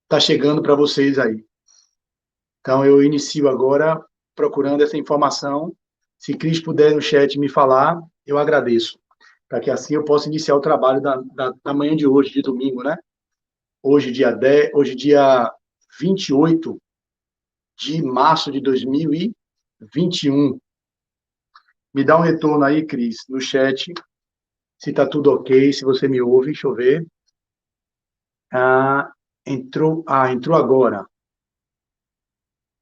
está chegando para vocês aí. Então, eu inicio agora procurando essa informação. Se Cris puder no chat me falar, eu agradeço, para que assim eu possa iniciar o trabalho da manhã de hoje, de domingo, né? Hoje, dia 10, hoje, dia 28 de março de 2021. Me dá um retorno aí, Cris, no chat, se está tudo ok, se você me ouve, deixa eu ver. Entrou agora.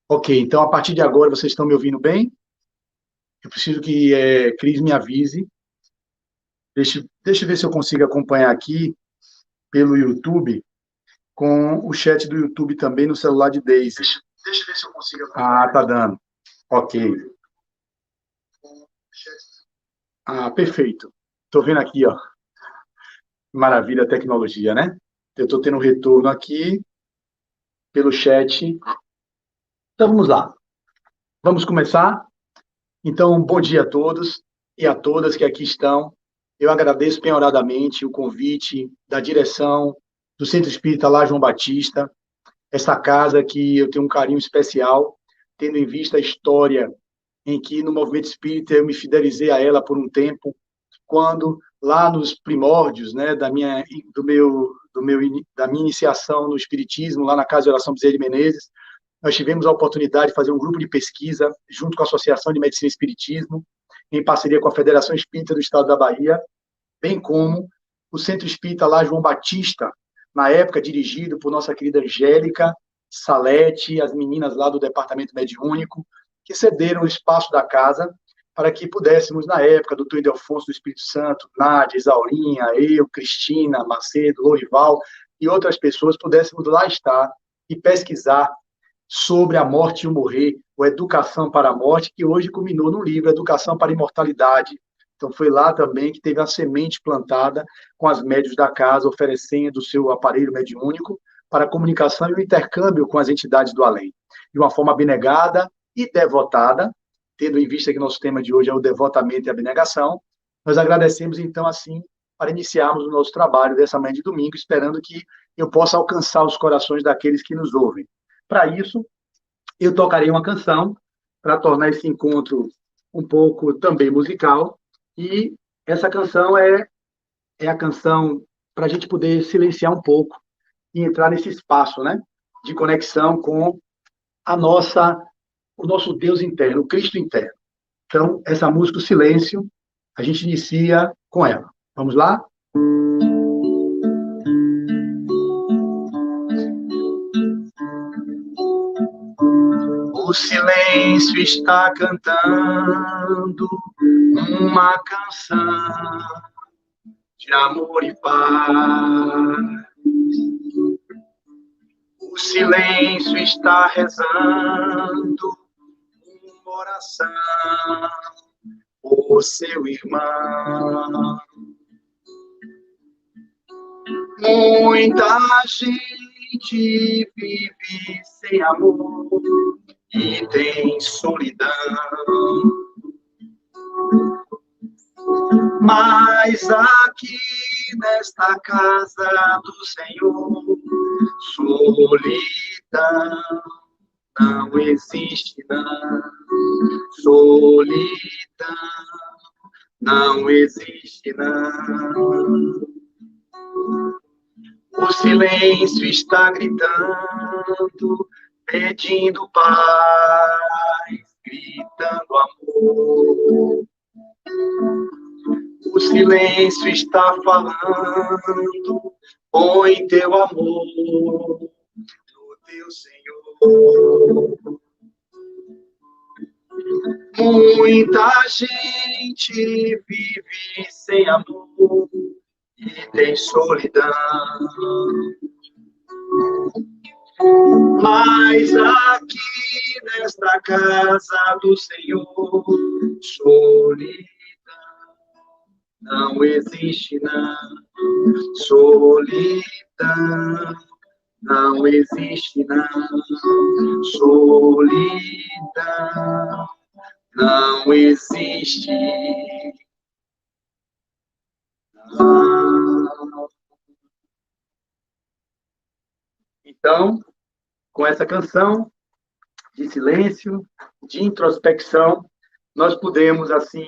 Ok, então a partir de agora vocês estão me ouvindo bem? Eu preciso que Cris me avise. Deixa eu ver se eu consigo acompanhar aqui pelo YouTube, com o chat do YouTube também no celular de Daisy. Deixa eu ver se eu consigo acompanhar. Ah, tá dando. Ok. Perfeito. Estou vendo aqui, ó. Maravilha a tecnologia, né? Eu estou tendo um retorno aqui pelo chat. Então vamos lá. Vamos começar? Então, bom dia a todos e a todas que aqui estão. Eu agradeço penhoradamente o convite da direção do Centro Espírita Lá João Batista, essa casa que eu tenho um carinho especial, tendo em vista a história em que no movimento espírita eu me fidelizei a ela por um tempo, quando lá nos primórdios, né, da minha iniciação no espiritismo, lá na Casa de Oração Bezerra de Menezes, nós tivemos a oportunidade de fazer um grupo de pesquisa junto com a Associação de Medicina e Espiritismo, em parceria com a Federação Espírita do Estado da Bahia, bem como o Centro Espírita lá João Batista, na época dirigido por nossa querida Angélica Salete, as meninas lá do Departamento Mediúnico, que cederam o espaço da casa para que pudéssemos, na época, doutor Ildefonso do Espírito Santo, Nádia, Isaurinha, eu, Cristina, Macedo, Lourival e outras pessoas, pudéssemos lá estar e pesquisar sobre a morte e o morrer, ou Educação para a Morte, que hoje culminou no livro Educação para a Imortalidade. Então, foi lá também que teve a semente plantada com as médios da casa, oferecendo o seu aparelho mediúnico para a comunicação e o intercâmbio com as entidades do além, de uma forma abnegada e devotada, tendo em vista que nosso tema de hoje é o devotamento e abnegação. Nós agradecemos, então, assim, para iniciarmos o nosso trabalho dessa manhã de domingo, esperando que eu possa alcançar os corações daqueles que nos ouvem. Para isso, eu tocarei uma canção para tornar esse encontro um pouco também musical. E essa canção é a canção para a gente poder silenciar um pouco e entrar nesse espaço, né, de conexão com o nosso Deus interno, o Cristo interno. Então, essa música, o Silêncio, a gente inicia com ela. Vamos lá? O silêncio está cantando uma canção de amor e paz. O silêncio está rezando uma oração por seu irmão. Muita gente vive sem amor e tem solidão. Mas aqui nesta casa do Senhor, solidão não existe, não. Solidão não existe, não. O silêncio está gritando, pedindo paz, gritando amor. O silêncio está falando, põe teu amor no teu Senhor. Muita gente vive sem amor e tem solidão. Mas aqui nesta casa do Senhor, solidão não existe, não. Solidão não existe, não. Solidão não existe, não. Então, com essa canção de silêncio, de introspecção, nós podemos, assim,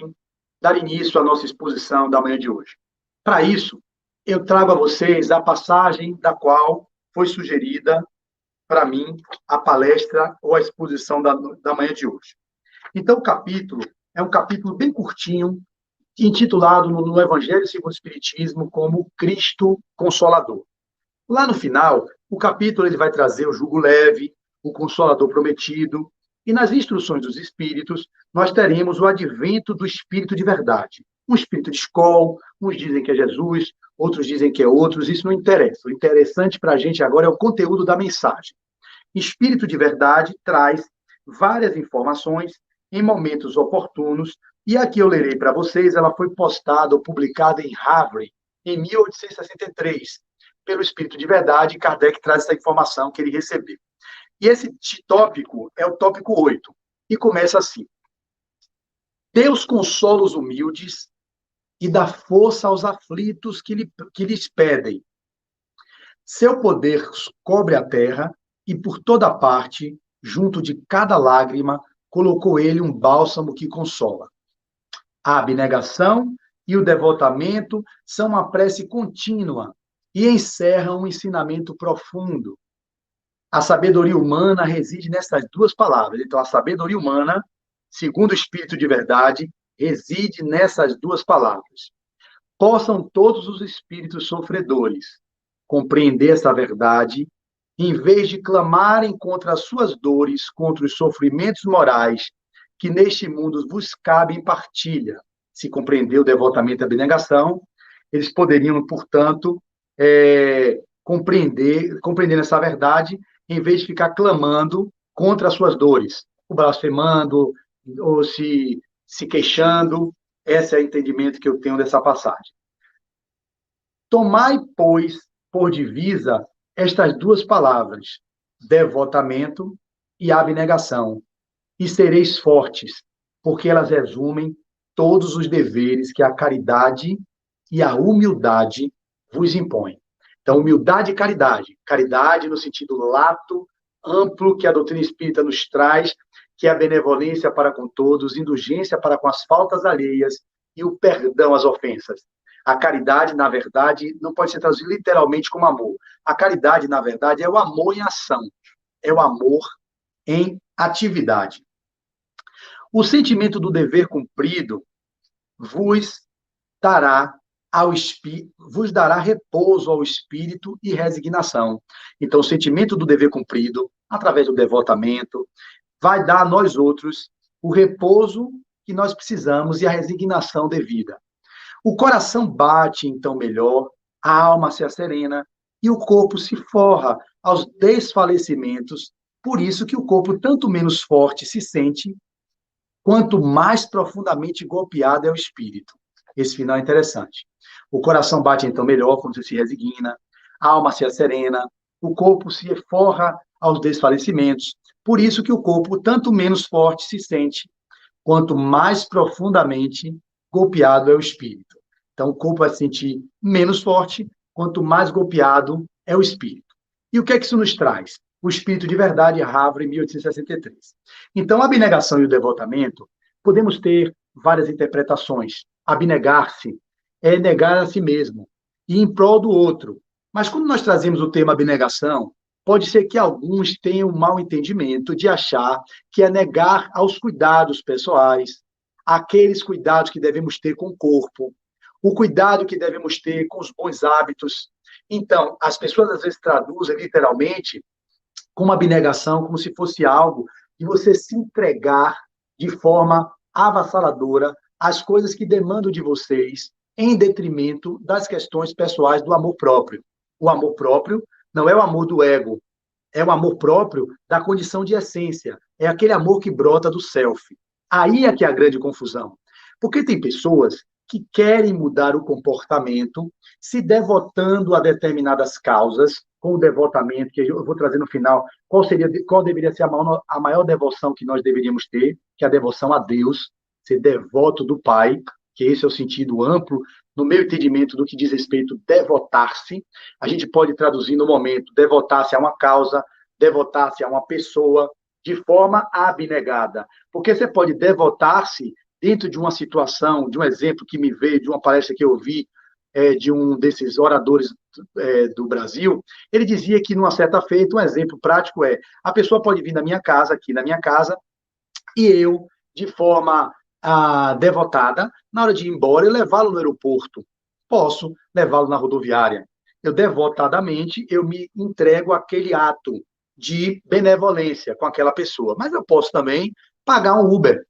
dar início à nossa exposição da manhã de hoje. Para isso, eu trago a vocês a passagem da qual foi sugerida para mim a palestra ou a exposição da manhã de hoje. Então, o capítulo é um capítulo bem curtinho, intitulado no Evangelho segundo o Espiritismo como Cristo Consolador. Lá no final, o capítulo ele vai trazer o jugo leve, o Consolador prometido, e nas instruções dos Espíritos, nós teremos o advento do Espírito de verdade. Um Espírito de escola, uns dizem que é Jesus, outros dizem que é outros, isso não interessa. O interessante para a gente agora é o conteúdo da mensagem. Espírito de verdade traz várias informações em momentos oportunos, e aqui eu lerei para vocês, ela foi postada ou publicada em Harvard, em 1863, pelo Espírito de Verdade, e Kardec traz essa informação que ele recebeu. E esse tópico é o tópico 8, e começa assim: Deus consola os humildes e dá força aos aflitos que lhes pedem. Seu poder cobre a terra, e por toda parte, junto de cada lágrima, colocou ele um bálsamo que consola. A abnegação e o devotamento são uma prece contínua e encerram um ensinamento profundo. A sabedoria humana reside nessas duas palavras. Então, a sabedoria humana, segundo o Espírito de Verdade, reside nessas duas palavras. Possam todos os espíritos sofredores compreender essa verdade, em vez de clamarem contra as suas dores, contra os sofrimentos morais que neste mundo vos cabe em partilha. Se compreender o devotamento e a abnegação, eles poderiam, portanto, compreender essa verdade, em vez de ficar clamando contra as suas dores, ou blasfemando, ou se queixando. Esse é o entendimento que eu tenho dessa passagem. Tomai, pois, por divisa estas duas palavras, devotamento e abnegação, e sereis fortes, porque elas resumem todos os deveres que a caridade e a humildade vos impõem. Então, humildade e caridade. Caridade no sentido lato, amplo, que a doutrina espírita nos traz, que é a benevolência para com todos, indulgência para com as faltas alheias e o perdão às ofensas. A caridade, na verdade, não pode ser traduzida literalmente como amor. A caridade, na verdade, é o amor em ação. É o amor em atividade. O sentimento do dever cumprido vos dará repouso ao espírito e resignação. Então, o sentimento do dever cumprido, através do devotamento, vai dar a nós outros o repouso que nós precisamos e a resignação devida. O coração bate, então, melhor, a alma se asserena e o corpo se forra aos desfalecimentos. Por isso que o corpo tanto menos forte se sente, quanto mais profundamente golpeado é o espírito. Esse final é interessante. O coração bate, então, melhor quando você se resigna, a alma se asserena, o corpo se forra aos desfalecimentos. Por isso que o corpo tanto menos forte se sente, quanto mais profundamente golpeado é o espírito. Então, o corpo vai se sentir menos forte, quanto mais golpeado é o espírito. E o que é que isso nos traz? O Espírito de Verdade, Harvard, em 1863. Então, a abnegação e o devotamento, podemos ter várias interpretações. Abnegar-se é negar a si mesmo, e em prol do outro. Mas quando nós trazemos o termo abnegação, pode ser que alguns tenham um mau entendimento de achar que é negar aos cuidados pessoais, aqueles cuidados que devemos ter com o corpo, o cuidado que devemos ter com os bons hábitos. Então, as pessoas às vezes traduzem literalmente como abnegação, como se fosse algo de você se entregar de forma avassaladora às coisas que demandam de vocês, em detrimento das questões pessoais do amor próprio. O amor próprio não é o amor do ego, é o amor próprio da condição de essência, é aquele amor que brota do self. Aí é que é a grande confusão. Porque tem pessoas que querem mudar o comportamento, se devotando a determinadas causas, com o devotamento, que eu vou trazer no final, qual deveria ser a maior devoção que nós deveríamos ter, que é a devoção a Deus, ser devoto do Pai, que esse é o sentido amplo no meu entendimento do que diz respeito a devotar-se, a gente pode traduzir no momento, devotar-se a uma causa, devotar-se a uma pessoa, de forma abnegada. Porque você pode devotar-se dentro de uma situação, de um exemplo que me veio, de uma palestra que eu vi, de um desses oradores do Brasil, ele dizia que, numa certa feita, um exemplo prático a pessoa pode vir na minha casa, aqui na minha casa, e eu, de forma devotada, na hora de ir embora, eu levá-lo no aeroporto. Posso levá-lo na rodoviária. Eu, devotadamente, eu me entrego àquele ato de benevolência com aquela pessoa. Mas eu posso também pagar um Uber,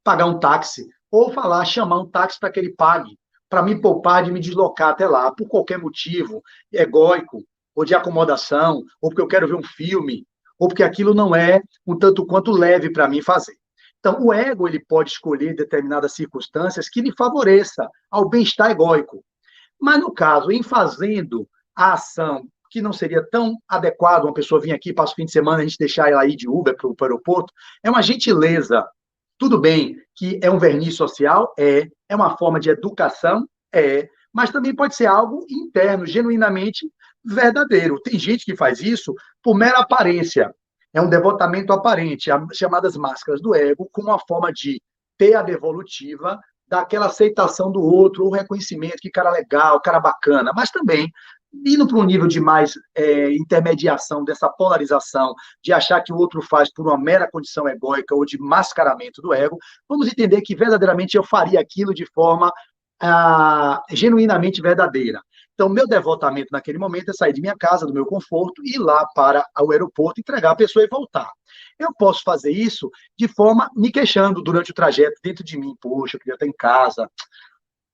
pagar um táxi, ou chamar um táxi para que ele pague, para me poupar de me deslocar até lá, por qualquer motivo, egóico, ou de acomodação, ou porque eu quero ver um filme, ou porque aquilo não é um tanto quanto leve para mim fazer. Então, o ego ele pode escolher determinadas circunstâncias que lhe favoreça ao bem-estar egóico. Mas, no caso, em fazendo a ação que não seria tão adequado uma pessoa vir aqui, passa o fim de semana, a gente deixar ela ir de Uber para o aeroporto, é uma gentileza. Tudo bem que é um verniz social? É uma forma de educação? Mas também pode ser algo interno, genuinamente verdadeiro. Tem gente que faz isso por mera aparência. É um devotamento aparente, as chamadas máscaras do ego, como uma forma de ter a devolutiva daquela aceitação do outro, ou reconhecimento, que cara legal, cara bacana, mas também indo para um nível de mais intermediação dessa polarização, de achar que o outro faz por uma mera condição egóica ou de mascaramento do ego, vamos entender que verdadeiramente eu faria aquilo de forma genuinamente verdadeira. Então, meu devotamento naquele momento é sair de minha casa, do meu conforto, ir lá para o aeroporto, entregar a pessoa e voltar. Eu posso fazer isso de forma me queixando durante o trajeto dentro de mim. Poxa, eu queria estar em casa,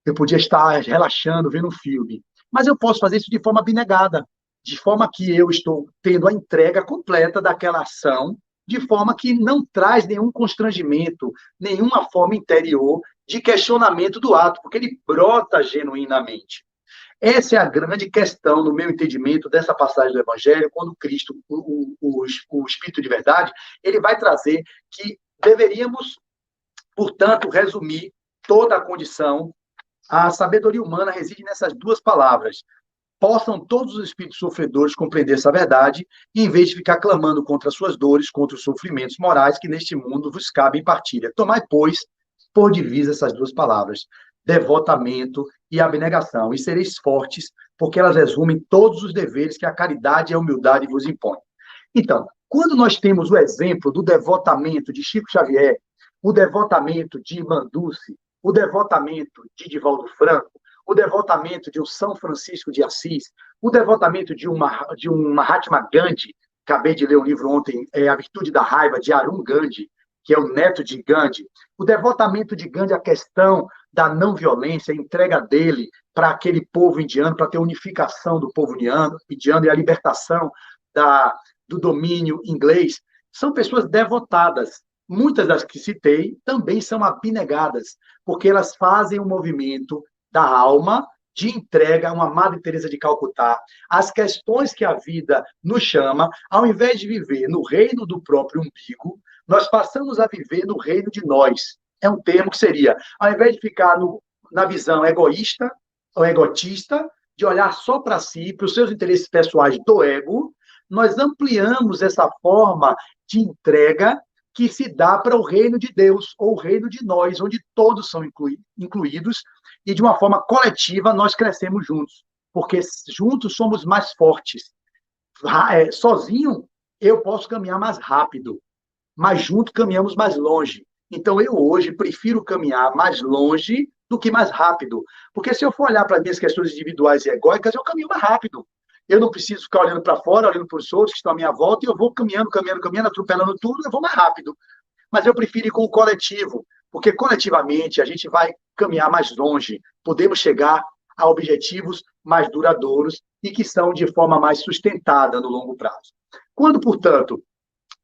eu podia estar relaxando, vendo um filme. Mas eu posso fazer isso de forma abnegada, de forma que eu estou tendo a entrega completa daquela ação, de forma que não traz nenhum constrangimento, nenhuma forma interior de questionamento do ato, porque ele brota genuinamente. Essa é a grande questão, no meu entendimento, dessa passagem do Evangelho, quando Cristo, o Espírito de verdade, ele vai trazer que deveríamos, portanto, resumir toda a condição. A sabedoria humana reside nessas duas palavras. Possam todos os espíritos sofredores compreender essa verdade, em vez de ficar clamando contra as suas dores, contra os sofrimentos morais que neste mundo vos cabem em partilha. Tomai, pois, por divisa essas duas palavras, devotamento e abnegação, e sereis fortes, porque elas resumem todos os deveres que a caridade e a humildade vos impõem. Então, quando nós temos o exemplo do devotamento de Chico Xavier, o devotamento de Manduce, o devotamento de Divaldo Franco, o devotamento de um São Francisco de Assis, o devotamento de um Mahatma Gandhi, acabei de ler um livro ontem, A Virtude da Raiva, de Arun Gandhi, que é o neto de Gandhi, o devotamento de Gandhi à questão da não violência, a entrega dele para aquele povo indiano, para ter unificação do povo indiano e a libertação do domínio inglês, são pessoas devotadas. Muitas das que citei também são abnegadas, porque elas fazem um movimento da alma de entrega a uma Madre Teresa de Calcutá, as questões que a vida nos chama, ao invés de viver no reino do próprio umbigo, nós passamos a viver no reino de nós. É um termo que seria, ao invés de ficar na visão egoísta ou egotista, de olhar só para si, para os seus interesses pessoais do ego, nós ampliamos essa forma de entrega que se dá para o reino de Deus, ou o reino de nós, onde todos são incluídos, e de uma forma coletiva nós crescemos juntos, porque juntos somos mais fortes. Sozinho eu posso caminhar mais rápido, mas juntos caminhamos mais longe. Então eu hoje prefiro caminhar mais longe do que mais rápido, porque se eu for olhar para as minhas questões individuais e egóicas, eu caminho mais rápido. Eu não preciso ficar olhando para fora, olhando para os outros que estão à minha volta, e eu vou caminhando, atropelando tudo, eu vou mais rápido. Mas eu prefiro ir com o coletivo, porque coletivamente a gente vai caminhar mais longe, podemos chegar a objetivos mais duradouros e que são de forma mais sustentada no longo prazo. Quando, portanto,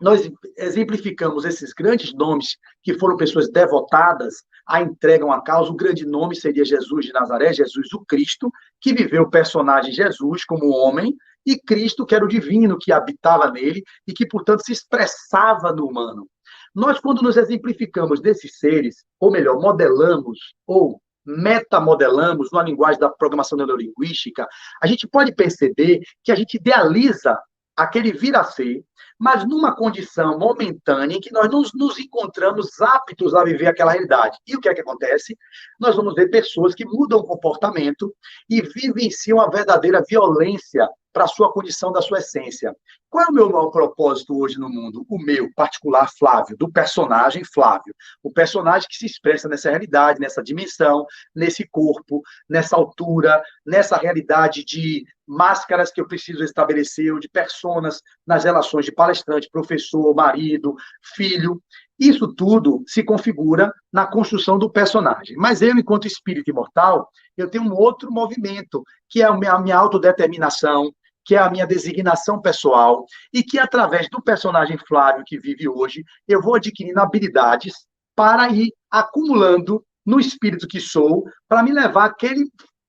nós exemplificamos esses grandes nomes que foram pessoas devotadas a entregam a causa, o grande nome seria Jesus de Nazaré, Jesus o Cristo, que viveu o personagem Jesus como homem, e Cristo, que era o divino que habitava nele e que, portanto, se expressava no humano. Nós, quando nos exemplificamos desses seres, ou melhor, modelamos ou metamodelamos, numa linguagem da programação neurolinguística, a gente pode perceber que a gente idealiza aquele vir a ser, mas numa condição momentânea em que nós não nos encontramos aptos a viver aquela realidade. E o que é que acontece? Nós vamos ver pessoas que mudam o comportamento e vivenciam uma verdadeira violência para a sua condição, da sua essência. Qual é o meu maior propósito hoje no mundo? O meu, particular, Flávio, do personagem Flávio. O personagem que se expressa nessa realidade, nessa dimensão, nesse corpo, nessa altura, nessa realidade de máscaras que eu preciso estabelecer, ou de personas nas relações de palestrante, professor, marido, filho. Isso tudo se configura na construção do personagem. Mas eu, enquanto espírito imortal, eu tenho um outro movimento, que é a minha autodeterminação, que é a minha designação pessoal, e que, através do personagem Flávio, que vive hoje, eu vou adquirindo habilidades para ir acumulando no espírito que sou, para me levar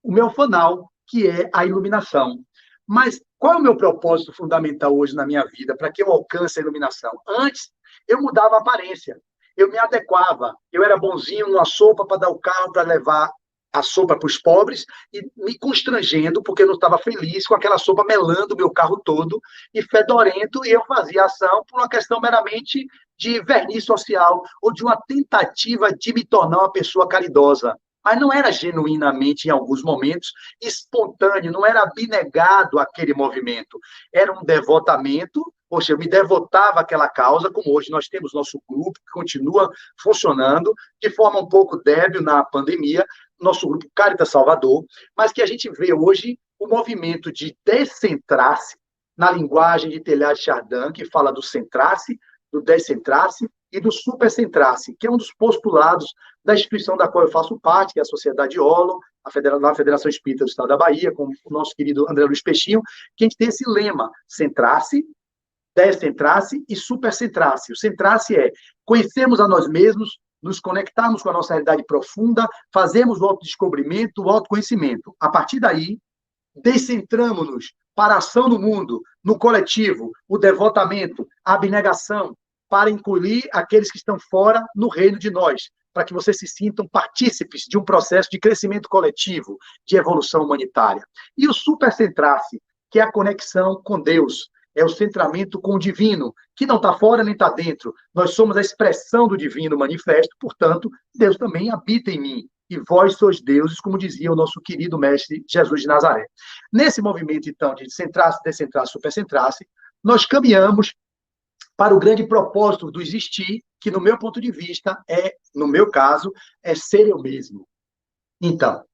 o meu fanal, que é a iluminação. Mas qual é o meu propósito fundamental hoje na minha vida, para que eu alcance a iluminação? Antes, eu mudava a aparência, eu me adequava, eu era bonzinho numa sopa para dar o carro para levar a sopa para os pobres e me constrangendo porque eu não estava feliz com aquela sopa melando o meu carro todo e fedorento, e eu fazia ação por uma questão meramente de verniz social ou de uma tentativa de me tornar uma pessoa caridosa. Mas não era genuinamente, em alguns momentos, espontâneo, não era abnegado aquele movimento. Era um devotamento, ou seja, eu me devotava àquela causa, como hoje nós temos nosso grupo, que continua funcionando, de forma um pouco débil na pandemia, nosso grupo Caritas Salvador, mas que a gente vê hoje o movimento de descentrar-se, na linguagem de Teilhard de Chardin, que fala do centrar-se, do descentrar-se e do supercentrar-se, que é um dos postulados da instituição da qual eu faço parte, que é a Sociedade Olo, a Federação Espírita do Estado da Bahia, com o nosso querido André Luiz Peixinho, que a gente tem esse lema: centrar-se, descentrar-se e supercentrar-se. O centrar-se é conhecermos a nós mesmos, nos conectarmos com a nossa realidade profunda, fazermos o autodescobrimento, o autoconhecimento. A partir daí, descentramos-nos para a ação no mundo, no coletivo, o devotamento, a abnegação, para incluir aqueles que estão fora no reino de nós, para que vocês se sintam partícipes de um processo de crescimento coletivo, de evolução humanitária. E o supercentrar-se, que é a conexão com Deus, é o centramento com o divino, que não está fora nem está dentro. Nós somos a expressão do divino manifesto, portanto, Deus também habita em mim. E vós sois deuses, como dizia o nosso querido mestre Jesus de Nazaré. Nesse movimento, então, de centrar-se, descentrar-se, supercentrar-se, nós caminhamos para o grande propósito do existir, que, no meu ponto de vista, no meu caso, é ser eu mesmo. Então,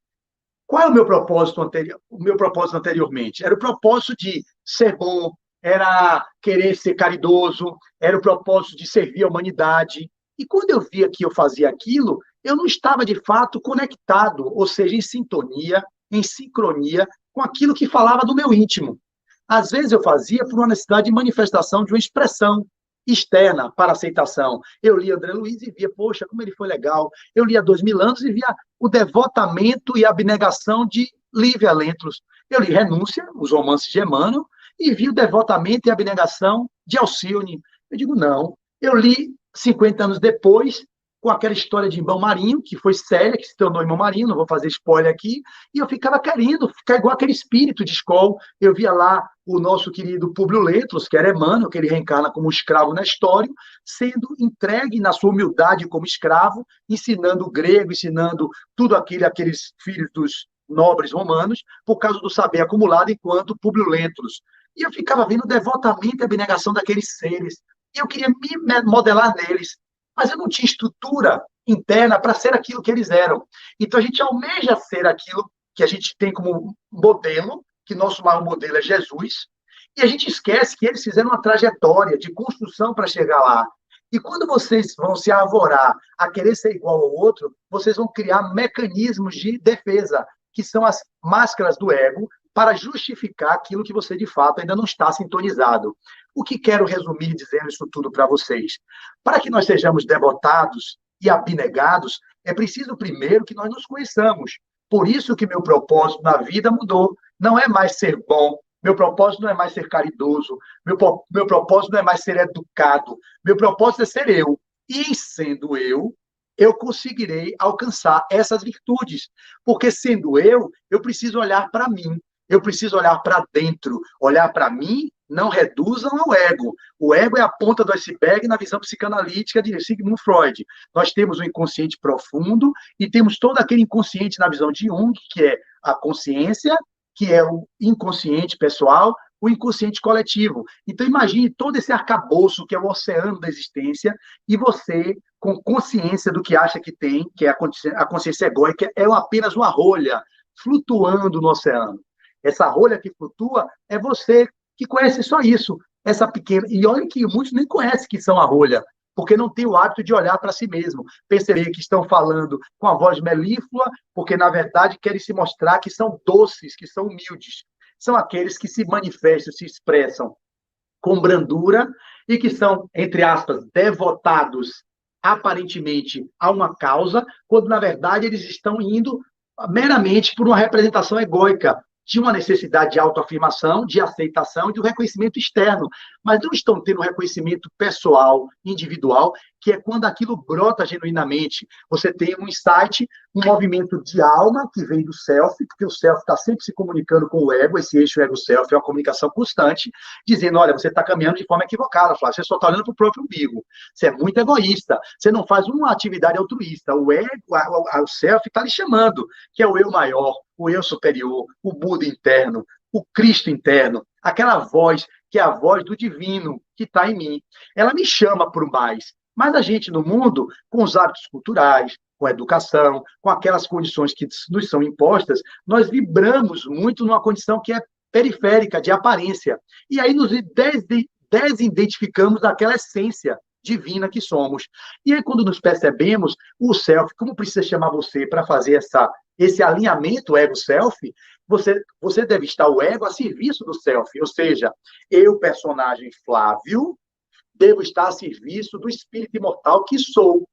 qual é o meu propósito anterior? O meu propósito anteriormente era o propósito de ser bom, era querer ser caridoso, era o propósito de servir a humanidade. E quando eu via que eu fazia aquilo, eu não estava, de fato, conectado, ou seja, em sintonia, em sincronia com aquilo que falava do meu íntimo. Às vezes eu fazia por uma necessidade de manifestação de uma expressão externa para aceitação. Eu lia André Luiz e via, poxa, como ele foi legal. Eu lia 2000 anos e via o devotamento e a abnegação de Lívia Lentlos. Eu li Renúncia, os romances de Emmanuel, e vi o devotamento e a abnegação de Alcione. Eu digo, não. Eu li 50 anos depois, com aquela história de Irmão Marinho, que foi Célia, que se tornou Irmão Marinho, não vou fazer spoiler aqui, e eu ficava querendo ficar igual aquele espírito de escola. Eu via lá o nosso querido Públio Letros, que era Emmanuel, que ele reencarna como escravo na história, sendo entregue na sua humildade como escravo, ensinando o grego, ensinando tudo aqueles filhos dos nobres romanos, por causa do saber acumulado enquanto Públio Letros. E eu ficava vendo o devotamento e a abnegação daqueles seres, e eu queria me modelar neles, mas eu não tinha estrutura interna para ser aquilo que eles eram. Então, a gente almeja ser aquilo que a gente tem como modelo, que nosso maior modelo é Jesus, e a gente esquece que eles fizeram uma trajetória de construção para chegar lá. E quando vocês vão se arvorar a querer ser igual ao outro, vocês vão criar mecanismos de defesa, que são as máscaras do ego, para justificar aquilo que você, de fato, ainda não está sintonizado. O que quero resumir dizendo isso tudo para vocês? Para que nós sejamos devotados e abnegados, é preciso primeiro que nós nos conheçamos. Por isso que meu propósito na vida mudou. Não é mais ser bom, meu propósito não é mais ser caridoso, meu propósito não é mais ser educado, meu propósito é ser eu. E, sendo eu, eu conseguirei alcançar essas virtudes. Porque, sendo eu preciso olhar para mim, eu preciso olhar para dentro. Olhar para mim não reduzam ao ego. O ego é a ponta do iceberg na visão psicanalítica de Sigmund Freud. Nós temos o inconsciente profundo e temos todo aquele inconsciente na visão de Jung, que é a consciência, que é o inconsciente pessoal, o inconsciente coletivo. Então, imagine todo esse arcabouço que é o oceano da existência e você, com consciência do que acha que tem, que é a consciência egóica, é apenas uma rolha flutuando no oceano. Essa rolha que flutua é você que conhece só isso, essa pequena. E olha que muitos nem conhecem que são a rolha, porque não tem o hábito de olhar para si mesmo, perceber que estão falando com a voz melíflua, porque, na verdade, querem se mostrar que são doces, que são humildes. São aqueles que se manifestam, se expressam com brandura e que são, entre aspas, devotados aparentemente a uma causa, quando, na verdade, eles estão indo meramente por uma representação egóica, de uma necessidade de autoafirmação, de aceitação e do reconhecimento externo, mas não estão tendo um reconhecimento pessoal, individual, que é quando aquilo brota genuinamente. Você tem um insight, um movimento de alma que vem do self, porque o self está sempre se comunicando com o ego, esse eixo ego-self é uma comunicação constante, dizendo, olha, você está caminhando de forma equivocada, Flávio, você só está olhando para o próprio umbigo, você é muito egoísta, você não faz uma atividade altruísta, o ego, o self está lhe chamando, que é o eu maior, o eu superior, o Buda interno, o Cristo interno, aquela voz que é a voz do divino que está em mim. Ela me chama por mais. Mas a gente no mundo, com os hábitos culturais, com a educação, com aquelas condições que nos são impostas, nós vibramos muito numa condição que é periférica, de aparência. E aí nos desidentificamos daquela essência divina que somos. E aí, quando nos percebemos, o self, como precisa chamar você para fazer esse alinhamento ego-self, você deve estar o ego a serviço do self, ou seja, eu, personagem Flávio, devo estar a serviço do espírito imortal que sou.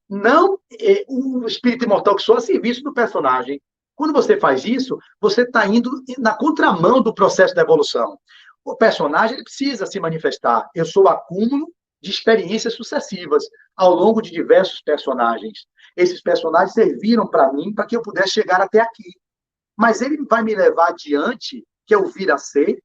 Não o espírito imortal que sou a serviço do personagem. Quando você faz isso, você está indo na contramão do processo da evolução. O personagem ele precisa se manifestar. Eu sou o acúmulo de experiências sucessivas ao longo de diversos personagens. Esses personagens serviram para mim para que eu pudesse chegar até aqui. Mas ele vai me levar adiante, que é o vir a ser,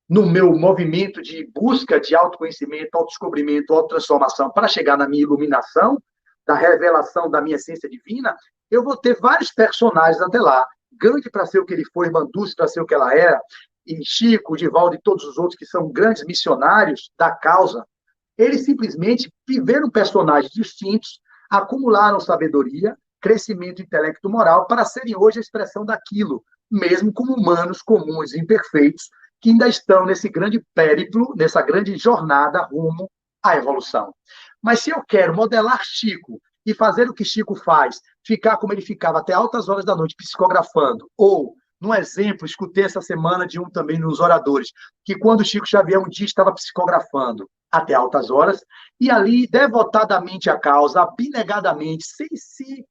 no meu movimento de busca de autoconhecimento, autodescobrimento, autotransformação, para chegar na minha iluminação, da revelação da minha essência divina, eu vou ter vários personagens até lá. Gandhi para ser o que ele foi, Manduce para ser o que ela era, e Chico, Divaldo e todos os outros que são grandes missionários da causa, eles simplesmente viveram personagens distintos, acumularam sabedoria, crescimento intelecto moral para serem hoje a expressão daquilo, mesmo como humanos comuns e imperfeitos, que ainda estão nesse grande périplo, nessa grande jornada rumo à evolução. Mas se eu quero modelar Chico e fazer o que Chico faz, ficar como ele ficava até altas horas da noite psicografando, ou, num exemplo, escutei essa semana de um também nos oradores, que quando Chico Xavier um dia estava psicografando até altas horas, e ali, devotadamente à causa, abnegadamente, sem se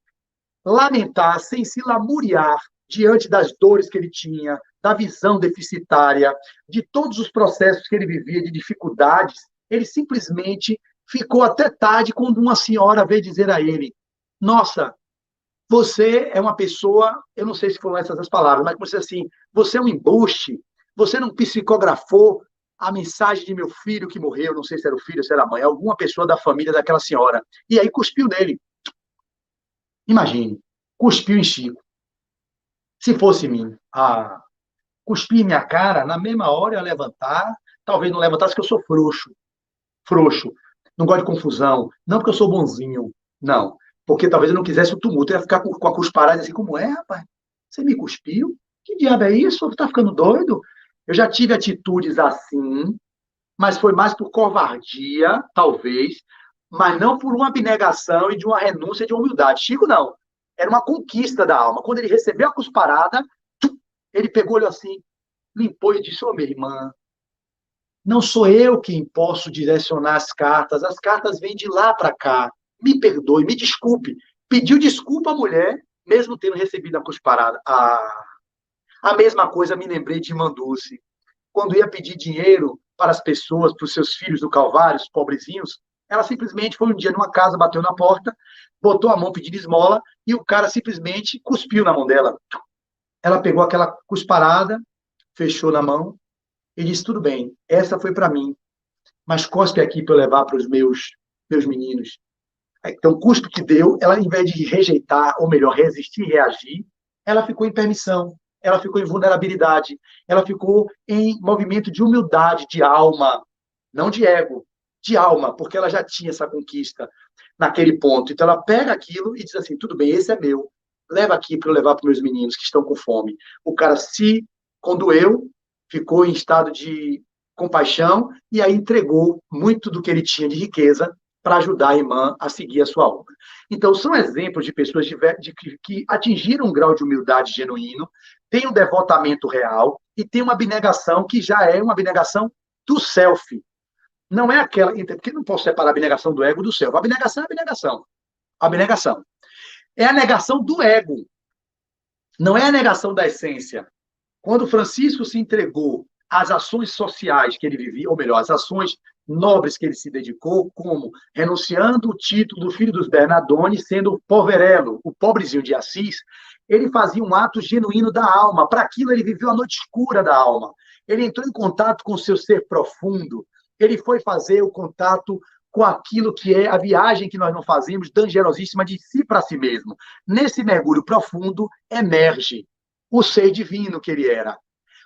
lamentar, sem se lamuriar diante das dores que ele tinha, da visão deficitária, de todos os processos que ele vivia, de dificuldades, ele simplesmente ficou até tarde quando uma senhora veio dizer a ele, nossa, você é uma pessoa, eu não sei se foram essas as palavras, mas você assim, você é um embuste, você não psicografou a mensagem de meu filho que morreu, não sei se era o filho ou se era a mãe, alguma pessoa da família daquela senhora. E aí cuspiu nele. Imagine, cuspiu em Chico. Se fosse mim, cuspir em minha cara, na mesma hora eu ia levantar, talvez não levantasse porque eu sou frouxo, frouxo, não gosto de confusão, não porque eu sou bonzinho, não, porque talvez eu não quisesse o tumulto, eu ia ficar com a cusparada assim, como é, rapaz? Você me cuspiu? Que diabo é isso? Você tá ficando doido? Eu já tive atitudes assim, mas foi mais por covardia, talvez, mas não por uma abnegação e de uma renúncia de uma humildade. Chico, não. Era uma conquista da alma. Quando ele recebeu a cusparada, ele pegou ele assim, limpou e disse, ô, minha irmã, não sou eu quem posso direcionar as cartas vêm de lá para cá. Me perdoe, me desculpe. Pediu desculpa à mulher, mesmo tendo recebido a cusparada. A mesma coisa me lembrei de Manduce. Quando ia pedir dinheiro para as pessoas, para os seus filhos do Calvário, os pobrezinhos, Ela simplesmente foi um dia numa casa, bateu na porta, botou a mão pedindo esmola e o cara simplesmente cuspiu na mão dela. Ela pegou aquela cusparada, fechou na mão e disse: tudo bem, essa foi para mim, mas cospe aqui para eu levar para os meus meninos. Então, o cuspe que deu, ela, em vez de rejeitar, ou melhor, resistir, reagir, ela ficou em permissão, ela ficou em vulnerabilidade, ela ficou em movimento de humildade, de alma, não de ego, de alma, porque ela já tinha essa conquista naquele ponto. Então, ela pega aquilo e diz assim: tudo bem, esse é meu, leva aqui para eu levar para os meus meninos que estão com fome. O cara se condoeu, ficou em estado de compaixão e aí entregou muito do que ele tinha de riqueza para ajudar a irmã a seguir a sua obra. Então, são exemplos de pessoas que atingiram um grau de humildade genuíno, têm um devotamento real e têm uma abnegação que já é uma abnegação do self. Não é aquela. Porque não posso separar a abnegação do ego do self. A abnegação é abnegação. A abnegação é a negação do ego, não é a negação da essência. Quando Francisco se entregou às ações sociais que ele vivia, ou melhor, às ações nobres que ele se dedicou, como renunciando o título do filho dos Bernardoni, sendo o poverello, o pobrezinho de Assis, ele fazia um ato genuíno da alma. Para aquilo, ele viveu a noite escura da alma. Ele entrou em contato com o seu ser profundo. Ele foi fazer o contato com aquilo que é a viagem que nós não fazemos, dangerosíssima de si para si mesmo. Nesse mergulho profundo, emerge o ser divino que ele era.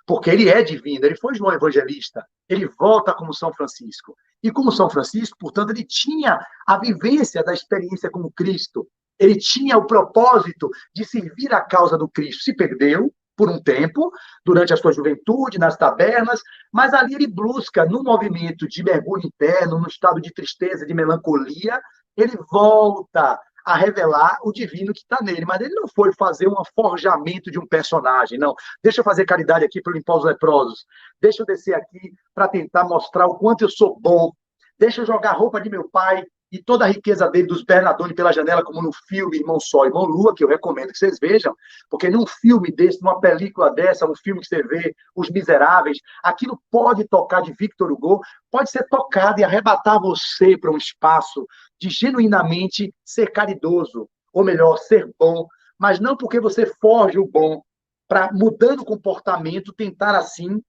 Porque ele é divino, ele foi João Evangelista, ele volta como São Francisco. E como São Francisco, portanto, ele tinha a vivência da experiência como Cristo. Ele tinha o propósito de servir a causa do Cristo. Se perdeu por um tempo, durante a sua juventude, nas tabernas, mas ali ele busca, num movimento de mergulho interno, num estado de tristeza, de melancolia, ele volta a revelar o divino que está nele. Mas ele não foi fazer um forjamento de um personagem, não. Deixa eu fazer caridade aqui para limpar os leprosos. Deixa eu descer aqui para tentar mostrar o quanto eu sou bom. Deixa eu jogar a roupa de meu pai e toda a riqueza dele, dos Bernardoni pela janela, como no filme Irmão Sol, Irmão Lua, que eu recomendo que vocês vejam, porque num filme desse, numa película dessa, um filme que você vê, Os Miseráveis, aquilo pode tocar de Victor Hugo, pode ser tocado e arrebatar você para um espaço de genuinamente ser caridoso, ou melhor, ser bom, mas não porque você forge o bom, para, mudando o comportamento, tentar assim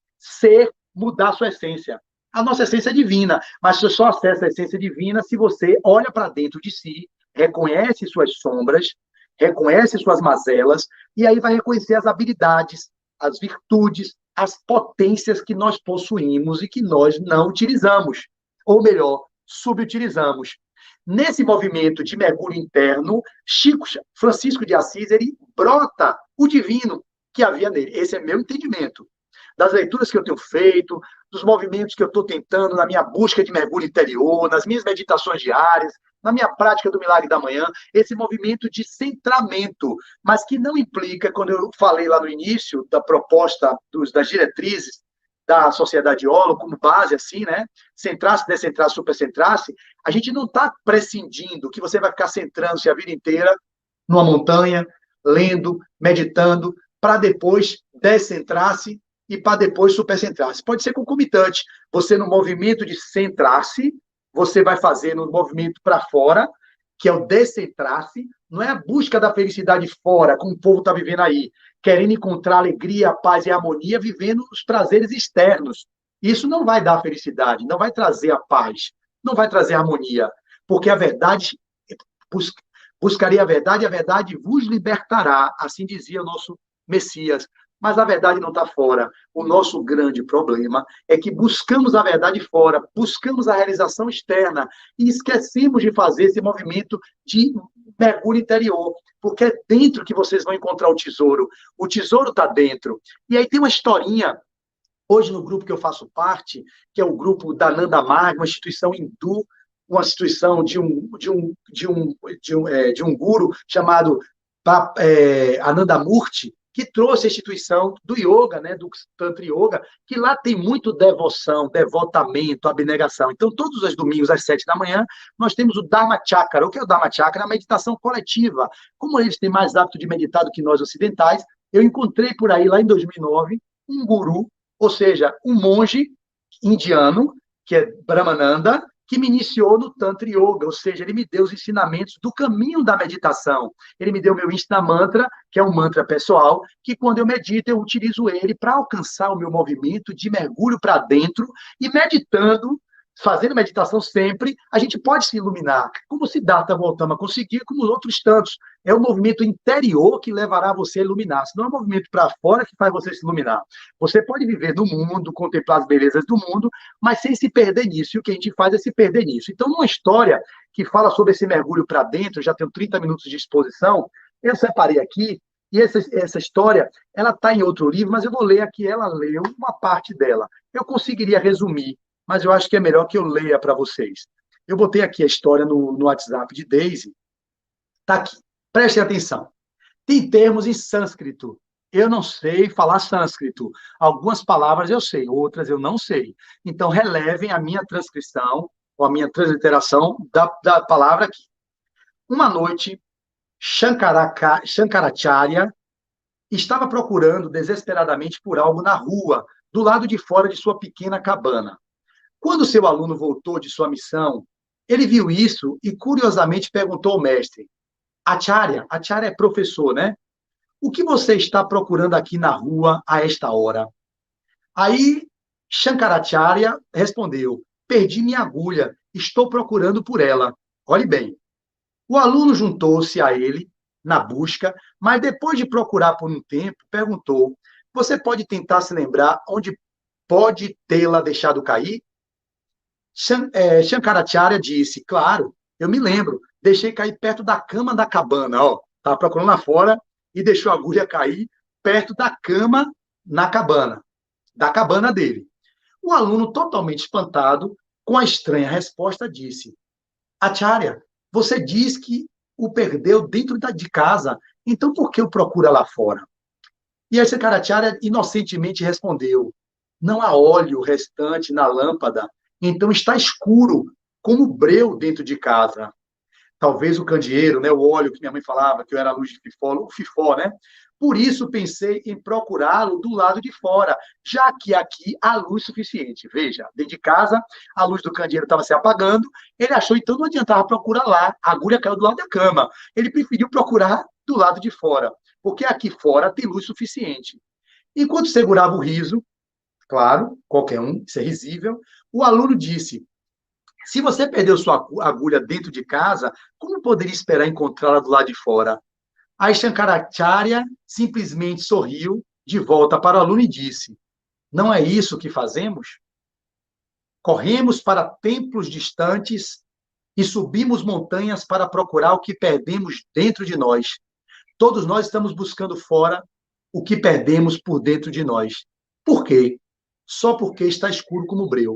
mudar a sua essência. A nossa essência é divina, mas você só acessa a essência divina se você olha para dentro de si, reconhece suas sombras, reconhece suas mazelas, e aí vai reconhecer as habilidades, as virtudes, as potências que nós possuímos e que nós não utilizamos, ou melhor, subutilizamos. Nesse movimento de mergulho interno, Francisco de Assis, ele brota o divino que havia nele. Esse é meu entendimento. Das leituras que eu tenho feito, dos movimentos que eu estou tentando na minha busca de mergulho interior, nas minhas meditações diárias, na minha prática do Milagre da Manhã, esse movimento de centramento, mas que não implica, quando eu falei lá no início da proposta das diretrizes da Sociedade Holo, como base, assim, né? Centrar-se, descentrar-se, supercentrar-se, a gente não está prescindindo que você vai ficar centrando-se a vida inteira numa montanha, lendo, meditando, para depois descentrar-se e para depois supercentrar-se. Pode ser concomitante. Você, no movimento de centrar-se, você vai fazer no movimento para fora, que é o descentrar-se, não é a busca da felicidade fora, como o povo está vivendo aí, querendo encontrar alegria, paz e harmonia, vivendo os prazeres externos. Isso não vai dar felicidade, não vai trazer a paz, não vai trazer harmonia, porque a verdade, buscaria a verdade vos libertará, assim dizia o nosso Messias. Mas a verdade não está fora. O nosso grande problema é que buscamos a verdade fora, buscamos a realização externa e esquecemos de fazer esse movimento de mergulho interior, porque é dentro que vocês vão encontrar o tesouro. O tesouro está dentro. E aí tem uma historinha, hoje no grupo que eu faço parte, que é o grupo da Nanda Marg, uma instituição hindu, uma instituição de um guru chamado Ananda Murti, que trouxe a instituição do yoga, né, do Tantra Yoga, que lá tem muito devoção, devotamento, abnegação. Então, todos os domingos, às 7 da manhã, nós temos o Dharma Chakra. O que é o Dharma Chakra? A meditação coletiva. Como eles têm mais hábito de meditar do que nós ocidentais, eu encontrei por aí, lá em 2009, um guru, ou seja, um monge indiano, que é Brahmananda, que me iniciou no Tantra Yoga, ou seja, ele me deu os ensinamentos do caminho da meditação. Ele me deu meu Insta Mantra, que é um mantra pessoal, que quando eu medito, eu utilizo ele para alcançar o meu movimento de mergulho para dentro e meditando, fazendo meditação sempre, a gente pode se iluminar, como Siddhartha Gautama conseguia, como outros tantos. É o movimento interior que levará você a iluminar, não é o movimento para fora que faz você se iluminar. Você pode viver no mundo, contemplar as belezas do mundo, mas sem se perder nisso, e o que a gente faz é se perder nisso. Então, numa história que fala sobre esse mergulho para dentro, já tenho 30 minutos de exposição, eu separei aqui, e essa história, ela está em outro livro, mas eu vou ler aqui, ela leu uma parte dela. Eu conseguiria resumir, mas eu acho que é melhor que eu leia para vocês. Eu botei aqui a história no WhatsApp de Daisy. Está aqui. Prestem atenção. Tem termos em sânscrito. Eu não sei falar sânscrito. Algumas palavras eu sei, outras eu não sei. Então, relevem a minha transcrição, ou a minha transliteração da palavra aqui. Uma noite, Shankaracharya estava procurando desesperadamente por algo na rua, do lado de fora de sua pequena cabana. Quando seu aluno voltou de sua missão, ele viu isso e, curiosamente, perguntou ao mestre: Acharya é professor, né? O que você está procurando aqui na rua a esta hora? Aí, Shankaracharya respondeu: perdi minha agulha, estou procurando por ela. Olhe bem. O aluno juntou-se a ele na busca, mas depois de procurar por um tempo, perguntou: você pode tentar se lembrar onde pode tê-la deixado cair? Shankaracharya disse: claro, eu me lembro, deixei cair perto da cama da cabana, ó, estava procurando lá fora e deixou a agulha cair perto da cama na cabana, da cabana dele. O aluno, totalmente espantado com a estranha resposta, disse: Acharya, você diz que o perdeu dentro de casa, então por que o procura lá fora? E aí Shankaracharya inocentemente respondeu: não há óleo restante na lâmpada, então está escuro, como breu dentro de casa. Talvez o candeeiro, né, o óleo que minha mãe falava, que eu era a luz de fifó, o fifó, né? Por isso pensei em procurá-lo do lado de fora, já que aqui há luz suficiente. Veja, dentro de casa, a luz do candeeiro estava se apagando, ele achou então não adiantava procurar lá, a agulha caiu do lado da cama. Ele preferiu procurar do lado de fora, porque aqui fora tem luz suficiente. Enquanto segurava o riso, claro, qualquer um, isso é risível, o aluno disse: se você perdeu sua agulha dentro de casa, como poderia esperar encontrá-la do lado de fora? Aí Shankaracharya simplesmente sorriu de volta para o aluno e disse: não é isso que fazemos? Corremos para templos distantes e subimos montanhas para procurar o que perdemos dentro de nós. Todos nós estamos buscando fora o que perdemos por dentro de nós. Por quê? Só porque está escuro como breu.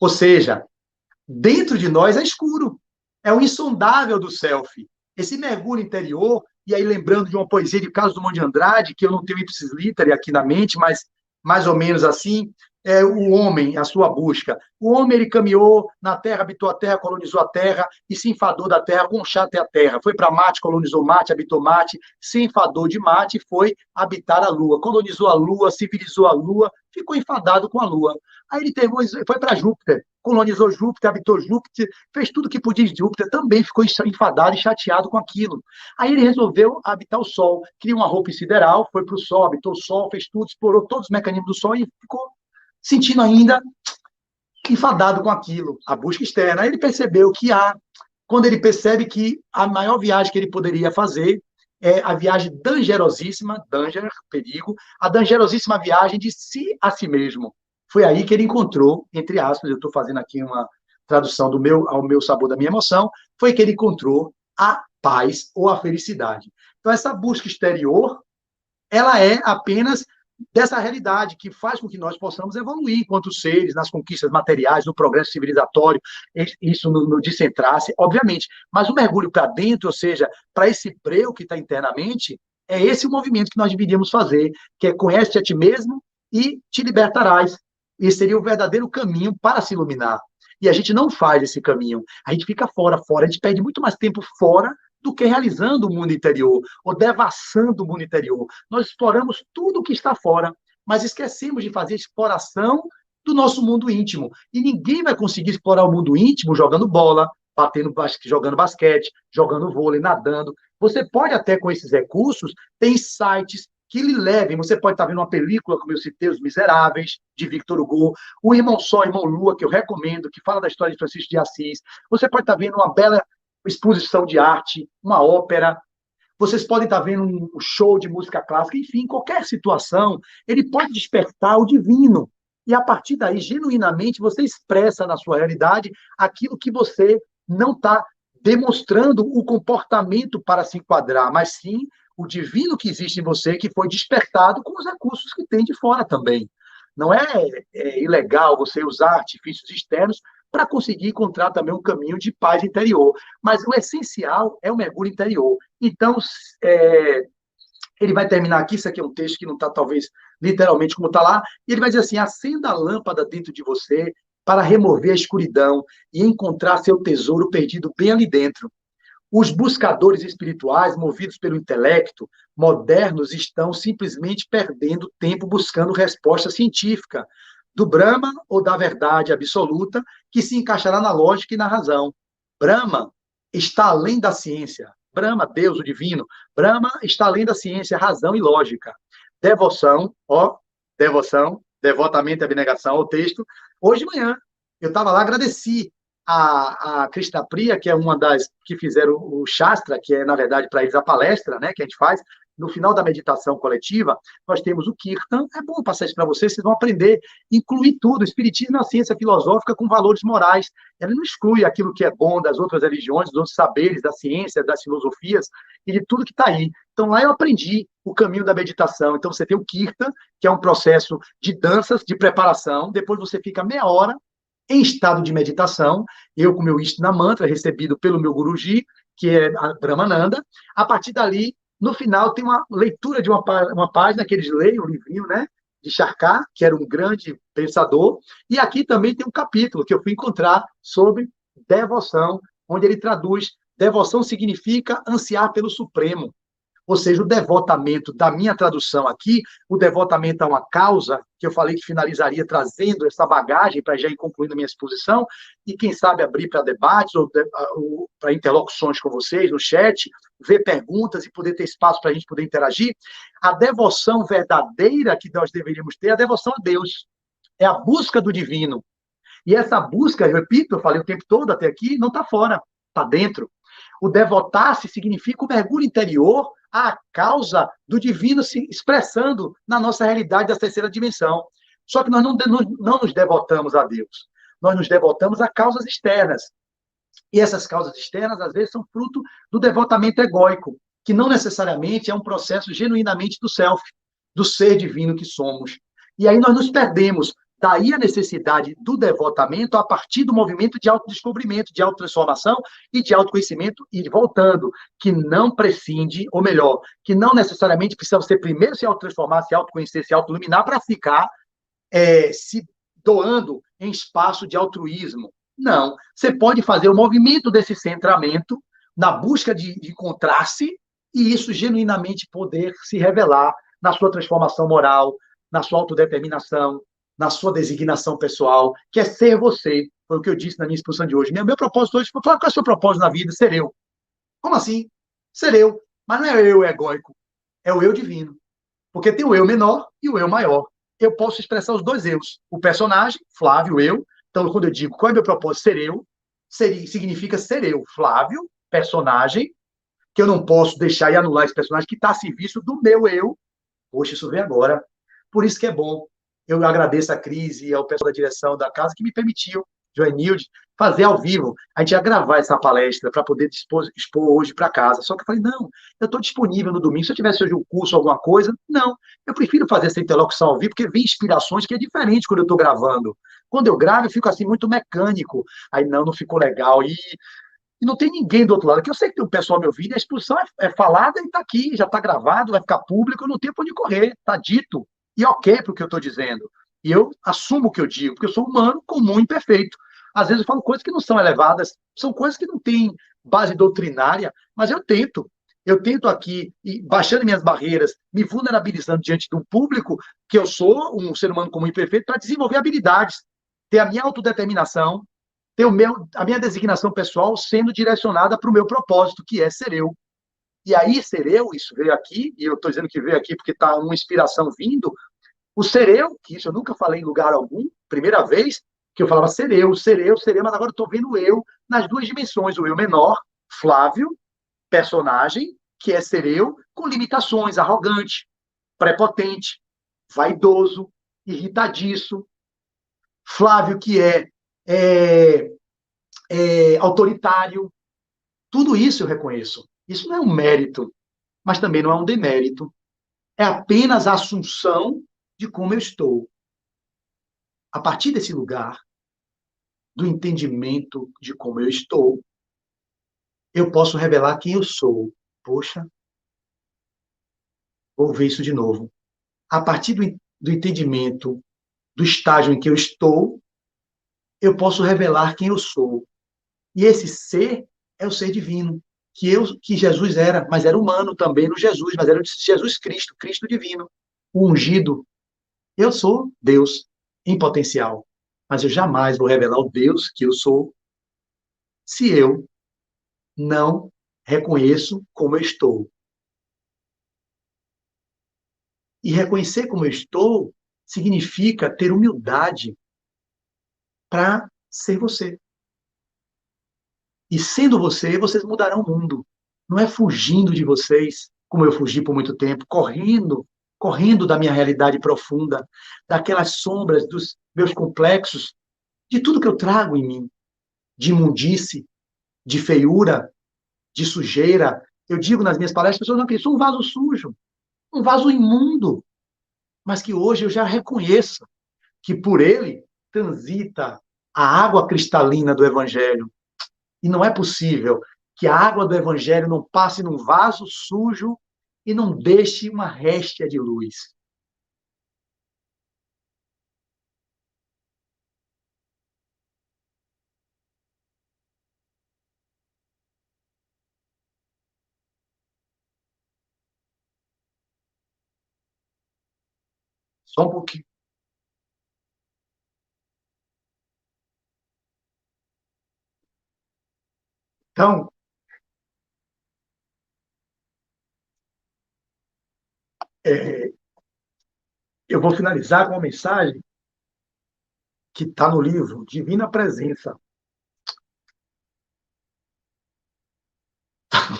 Ou seja, dentro de nós é escuro. É o insondável do self. Esse mergulho interior, e aí lembrando de uma poesia de Carlos Drummond de Andrade, que eu não tenho ipsis literi aqui na mente, mas mais ou menos assim, é o homem, a sua busca. O homem, ele caminhou na Terra, habitou a Terra, colonizou a Terra e se enfadou da Terra, com chato é a Terra. Foi para Marte, colonizou Marte, habitou Marte, se enfadou de Marte e foi habitar a Lua. Colonizou a Lua, civilizou a Lua, ficou enfadado com a Lua. Aí ele foi para Júpiter, colonizou Júpiter, habitou Júpiter, fez tudo que podia de Júpiter, também ficou enfadado e chateado com aquilo. Aí ele resolveu habitar o Sol, criou uma roupa sideral, foi para o Sol, habitou o Sol, fez tudo, explorou todos os mecanismos do Sol e ficou sentindo ainda enfadado com aquilo, a busca externa. Aí ele percebeu que quando ele percebe que a maior viagem que ele poderia fazer é a viagem dangerosíssima, danger, perigo, a dangerosíssima viagem de si a si mesmo. Foi aí que ele encontrou, entre aspas, eu estou fazendo aqui uma tradução ao meu sabor, da minha emoção, foi que ele encontrou a paz ou a felicidade. Então, essa busca exterior, ela é apenas dessa realidade que faz com que nós possamos evoluir enquanto seres, nas conquistas materiais, no progresso civilizatório, isso no descentrar-se, obviamente. Mas o mergulho para dentro, ou seja, para esse breu que está internamente, é esse o movimento que nós deveríamos fazer, que é conhece-te a ti mesmo e te libertarás. Esse seria o verdadeiro caminho para se iluminar. E a gente não faz esse caminho. A gente fica fora, a gente perde muito mais tempo fora do que realizando o mundo interior, ou devassando o mundo interior. Nós exploramos tudo o que está fora, mas esquecemos de fazer exploração do nosso mundo íntimo. E ninguém vai conseguir explorar o mundo íntimo jogando bola, jogando basquete, jogando vôlei, nadando. Você pode até, com esses recursos, ter insights que lhe levem. Você pode estar vendo uma película, como eu citei, Os Miseráveis, de Victor Hugo, O Irmão Sol, Irmão Lua, que eu recomendo, que fala da história de Francisco de Assis. Você pode estar vendo uma bela exposição de arte, uma ópera. Vocês podem estar vendo um show de música clássica. Enfim, qualquer situação, ele pode despertar o divino. E, a partir daí, genuinamente, você expressa na sua realidade aquilo que você não está demonstrando o comportamento para se enquadrar, mas sim o divino que existe em você, que foi despertado com os recursos que tem de fora também. Não é ilegal você usar artifícios externos para conseguir encontrar também um caminho de paz interior. Mas o essencial é o mergulho interior. Então, ele vai terminar aqui, isso aqui é um texto que não está, talvez, literalmente como está lá, e ele vai dizer assim, acenda a lâmpada dentro de você para remover a escuridão e encontrar seu tesouro perdido bem ali dentro. Os buscadores espirituais, movidos pelo intelecto, modernos, estão simplesmente perdendo tempo buscando resposta científica do Brahma ou da verdade absoluta, que se encaixará na lógica e na razão. Brahma está além da ciência. Brahma, Deus, o divino. Brahma está além da ciência, razão e lógica. Devoção, devoção, devotamento e abnegação, o texto. Hoje de manhã, eu estava lá, agradeci a Krishna Priya, que é uma das que fizeram o Shastra, que é, na verdade, para eles a palestra, né, que a gente faz. No final da meditação coletiva, nós temos o Kirtan. É bom passar isso para vocês, vocês vão aprender, incluir tudo. O Espiritismo é uma ciência filosófica com valores morais. Ela não exclui aquilo que é bom das outras religiões, dos outros saberes, da ciência, das filosofias e de tudo que está aí. Então, lá eu aprendi o caminho da meditação. Então, você tem o Kirtan, que é um processo de danças, de preparação. Depois você fica meia hora em estado de meditação, eu com meu Ishtana Mantra, recebido pelo meu Guruji, que é a Brahmananda. A partir dali, no final, tem uma leitura de uma página que eles leem, um livrinho, né, de Charcot, que era um grande pensador, e aqui também tem um capítulo que eu fui encontrar sobre devoção, onde ele traduz: devoção significa ansiar pelo Supremo. Ou seja, o devotamento, da minha tradução aqui, o devotamento a uma causa, que eu falei que finalizaria trazendo essa bagagem para já ir concluindo a minha exposição, e quem sabe abrir para debates ou para interlocuções com vocês no chat, ver perguntas e poder ter espaço para a gente poder interagir. A devoção verdadeira que nós deveríamos ter é a devoção a Deus. É a busca do divino. E essa busca, eu repito, eu falei o tempo todo até aqui, não está fora, está dentro. O devotar-se significa o mergulho interior à causa do divino se expressando na nossa realidade da terceira dimensão. Só que nós não nos devotamos a Deus. Nós nos devotamos a causas externas. E essas causas externas, às vezes, são fruto do devotamento egóico, que não necessariamente é um processo genuinamente do self, do ser divino que somos. E aí nós nos perdemos. Daí a necessidade do devotamento a partir do movimento de autodescobrimento, de autotransformação e de autoconhecimento, e voltando, que não prescinde, ou melhor, que não necessariamente precisa você primeiro se autotransformar, se autoconhecer, se autoiluminar para ficar se doando em espaço de altruísmo. Não. Você pode fazer o movimento desse centramento na busca de encontrar-se e isso genuinamente poder se revelar na sua transformação moral, na sua autodeterminação, na sua designação pessoal, que é ser você. Foi o que eu disse na minha exposição de hoje. Meu propósito hoje foi falar: qual é o seu propósito na vida? Ser eu. Como assim? Ser eu. Mas não é o eu egóico, é o eu divino. Porque tem o eu menor e o eu maior. Eu posso expressar os dois eus. O personagem, Flávio, eu. Então, quando eu digo qual é o meu propósito, ser eu, significa ser eu, Flávio, personagem, que eu não posso deixar e anular esse personagem que está a serviço do meu eu. Poxa, isso vem agora. Por isso que é bom. Eu agradeço a Cris e ao pessoal da direção da casa que me permitiu, Joanilde, fazer ao vivo. A gente ia gravar essa palestra para poder expor hoje para casa. Só que eu falei: não, eu estou disponível no domingo. Se eu tivesse hoje um curso, alguma coisa, não. Eu prefiro fazer essa interlocução ao vivo, porque vem inspirações que é diferente quando eu estou gravando. Quando eu gravo, eu fico assim muito mecânico. Aí não ficou legal. E não tem ninguém do outro lado. Que eu sei que tem um pessoal me ouvindo, a exposição é falada e está aqui, já está gravado, vai ficar público, eu não tenho para onde correr, está dito. E ok para o que eu estou dizendo. E eu assumo o que eu digo, porque eu sou humano, comum e imperfeito. Às vezes eu falo coisas que não são elevadas, são coisas que não têm base doutrinária, mas eu tento. Eu tento aqui, baixando minhas barreiras, me vulnerabilizando diante de um público, que eu sou um ser humano comum e perfeito, para desenvolver habilidades, ter a minha autodeterminação, ter a minha designação pessoal sendo direcionada para o meu propósito, que é ser eu. E aí, ser eu, isso veio aqui, e eu estou dizendo que veio aqui porque está uma inspiração vindo, o ser eu, que isso eu nunca falei em lugar algum, primeira vez que eu falava ser eu, ser eu, ser eu, mas agora eu estou vendo eu nas duas dimensões, o eu menor, Flávio, personagem, que é ser eu, com limitações, arrogante, prepotente, vaidoso, irritadiço. Flávio, que é autoritário. Tudo isso eu reconheço. Isso não é um mérito, mas também não é um demérito. É apenas a assunção de como eu estou. A partir desse lugar, do entendimento de como eu estou, eu posso revelar quem eu sou. Poxa, vou ver isso de novo. A partir do entendimento do estágio em que eu estou, eu posso revelar quem eu sou. E esse ser é o ser divino, que Jesus era, mas era humano também no Jesus, mas era Jesus Cristo, Cristo divino, o ungido. Eu sou Deus em potencial, mas eu jamais vou revelar o Deus que eu sou se eu não reconheço como eu estou. E reconhecer como eu estou significa ter humildade para ser você. E sendo você, vocês mudarão o mundo. Não é fugindo de vocês, como eu fugi por muito tempo, correndo da minha realidade profunda, daquelas sombras dos meus complexos, de tudo que eu trago em mim, de imundice, de feiura, de sujeira. Eu digo nas minhas palestras, as pessoas não acreditam, sou um vaso sujo, um vaso imundo, mas que hoje eu já reconheço que por ele transita a água cristalina do Evangelho. E não é possível que a água do Evangelho não passe num vaso sujo e não deixe uma réstia de luz. Só um pouquinho. Então, é, eu vou finalizar com uma mensagem que está no livro Divina Presença.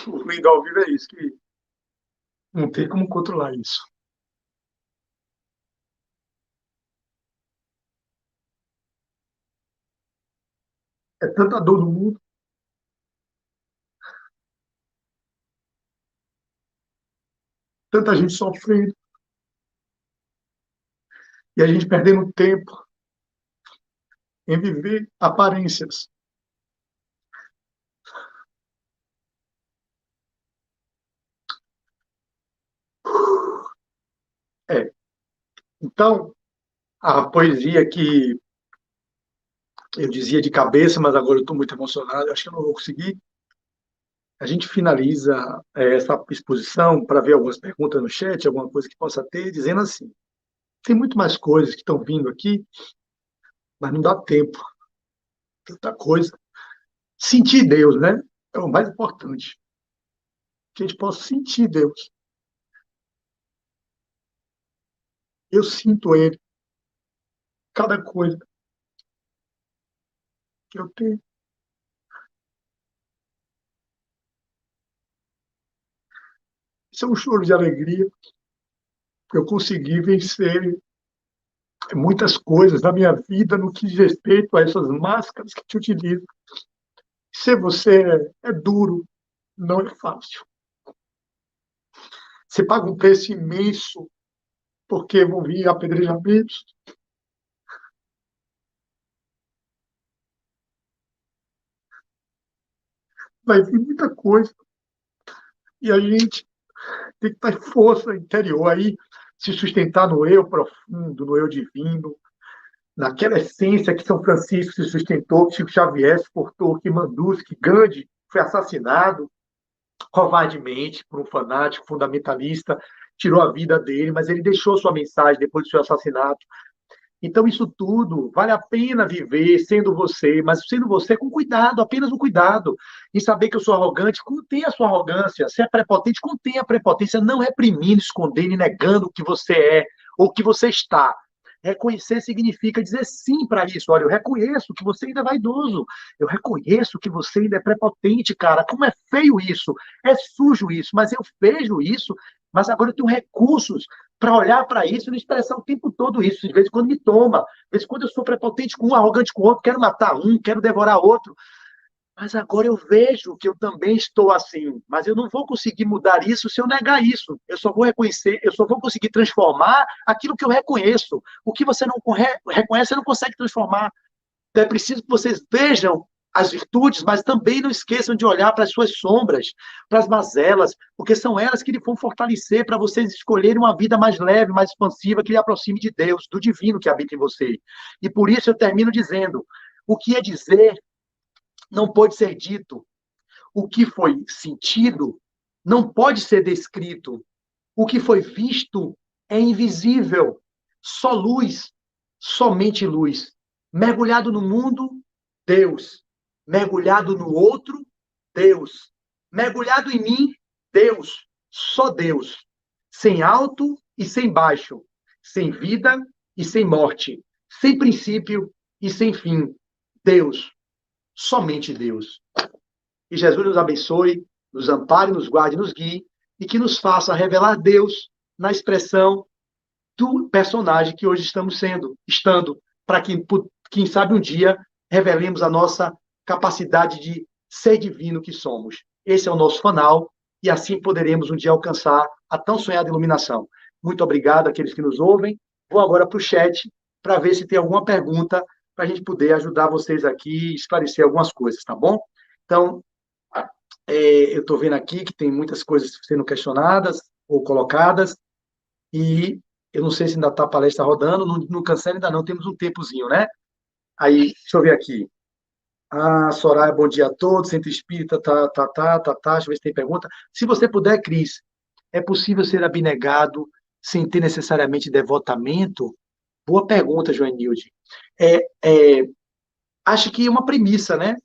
O ruim do ao vivo é isso, que não tem como controlar isso. É tanta dor no mundo, tanta gente sofrendo, e a gente perdendo tempo em viver aparências. É. Então, a poesia que eu dizia de cabeça, mas agora eu estou muito emocionado, acho que eu não vou conseguir. A gente finaliza essa exposição para ver algumas perguntas no chat, alguma coisa que possa ter, dizendo assim: tem muito mais coisas que estão vindo aqui, mas não dá tempo, tanta coisa. Sentir Deus, né? É o mais importante. Que a gente possa sentir Deus. Eu sinto Ele, cada coisa que eu tenho. Isso é um choro de alegria, porque eu consegui vencer muitas coisas na minha vida no que diz respeito a essas máscaras que te utilizam. Ser você é duro, não é fácil. Você paga um preço imenso, porque vão vir apedrejamentos, vai vir muita coisa. E a gente tem que ter força interior aí, se sustentar no eu profundo, no eu divino, naquela essência que São Francisco se sustentou, que Chico Xavier se portou, que Mandus, que Gandhi foi assassinado. covardemente por um fanático fundamentalista, tirou a vida dele, mas ele deixou sua mensagem depois do seu assassinato. Então, isso tudo vale a pena viver sendo você, mas sendo você com cuidado, apenas o cuidado. E saber que eu sou arrogante, contenha a sua arrogância. Se é prepotente, contenha a prepotência, não reprimindo, escondendo e negando o que você é ou o que você está. Reconhecer significa dizer sim para isso. Olha, eu reconheço que você ainda é vaidoso. Eu reconheço que você ainda é prepotente, cara. Como é feio isso. É sujo isso. Mas eu vejo isso. Mas agora eu tenho recursos para olhar para isso e não expressar o tempo todo isso. De vez em quando me toma. De vez em quando eu sou prepotente com um, arrogante com o outro. Quero matar um, quero devorar outro. Mas agora eu vejo que eu também estou assim, mas eu não vou conseguir mudar isso se eu negar isso. Eu só vou reconhecer, eu só vou conseguir transformar aquilo que eu reconheço. O que você não reconhece, você não consegue transformar. Então é preciso que vocês vejam as virtudes, mas também não esqueçam de olhar para as suas sombras, para as mazelas, porque são elas que lhe vão fortalecer para vocês escolherem uma vida mais leve, mais expansiva, que lhe aproxime de Deus, do divino que habita em você. E por isso eu termino dizendo: o que é dizer não pode ser dito. O que foi sentido não pode ser descrito. O que foi visto é invisível. Só luz, somente luz. Mergulhado no mundo, Deus. Mergulhado no outro, Deus. Mergulhado em mim, Deus. Só Deus. Sem alto e sem baixo. Sem vida e sem morte. Sem princípio e sem fim. Deus. Somente Deus. Que Jesus nos abençoe, nos ampare, nos guarde, nos guie e que nos faça revelar Deus na expressão do personagem que hoje estando, para que, quem sabe, um dia revelemos a nossa capacidade de ser divino que somos. Esse é o nosso fanal e assim poderemos um dia alcançar a tão sonhada iluminação. Muito obrigado àqueles que nos ouvem. Vou agora para o chat para ver se tem alguma pergunta para a gente poder ajudar vocês aqui e esclarecer algumas coisas, tá bom? Então, eu estou vendo aqui que tem muitas coisas sendo questionadas ou colocadas, e eu não sei se ainda está a palestra rodando, não cancela ainda não, temos um tempozinho, né? Aí, deixa eu ver aqui. Soraya, bom dia a todos, Centro Espírita, deixa eu ver se tem pergunta. Se você puder, Cris, é possível ser abnegado sem ter necessariamente devotamento? Boa pergunta, Joanilde. Acho que é uma premissa, né?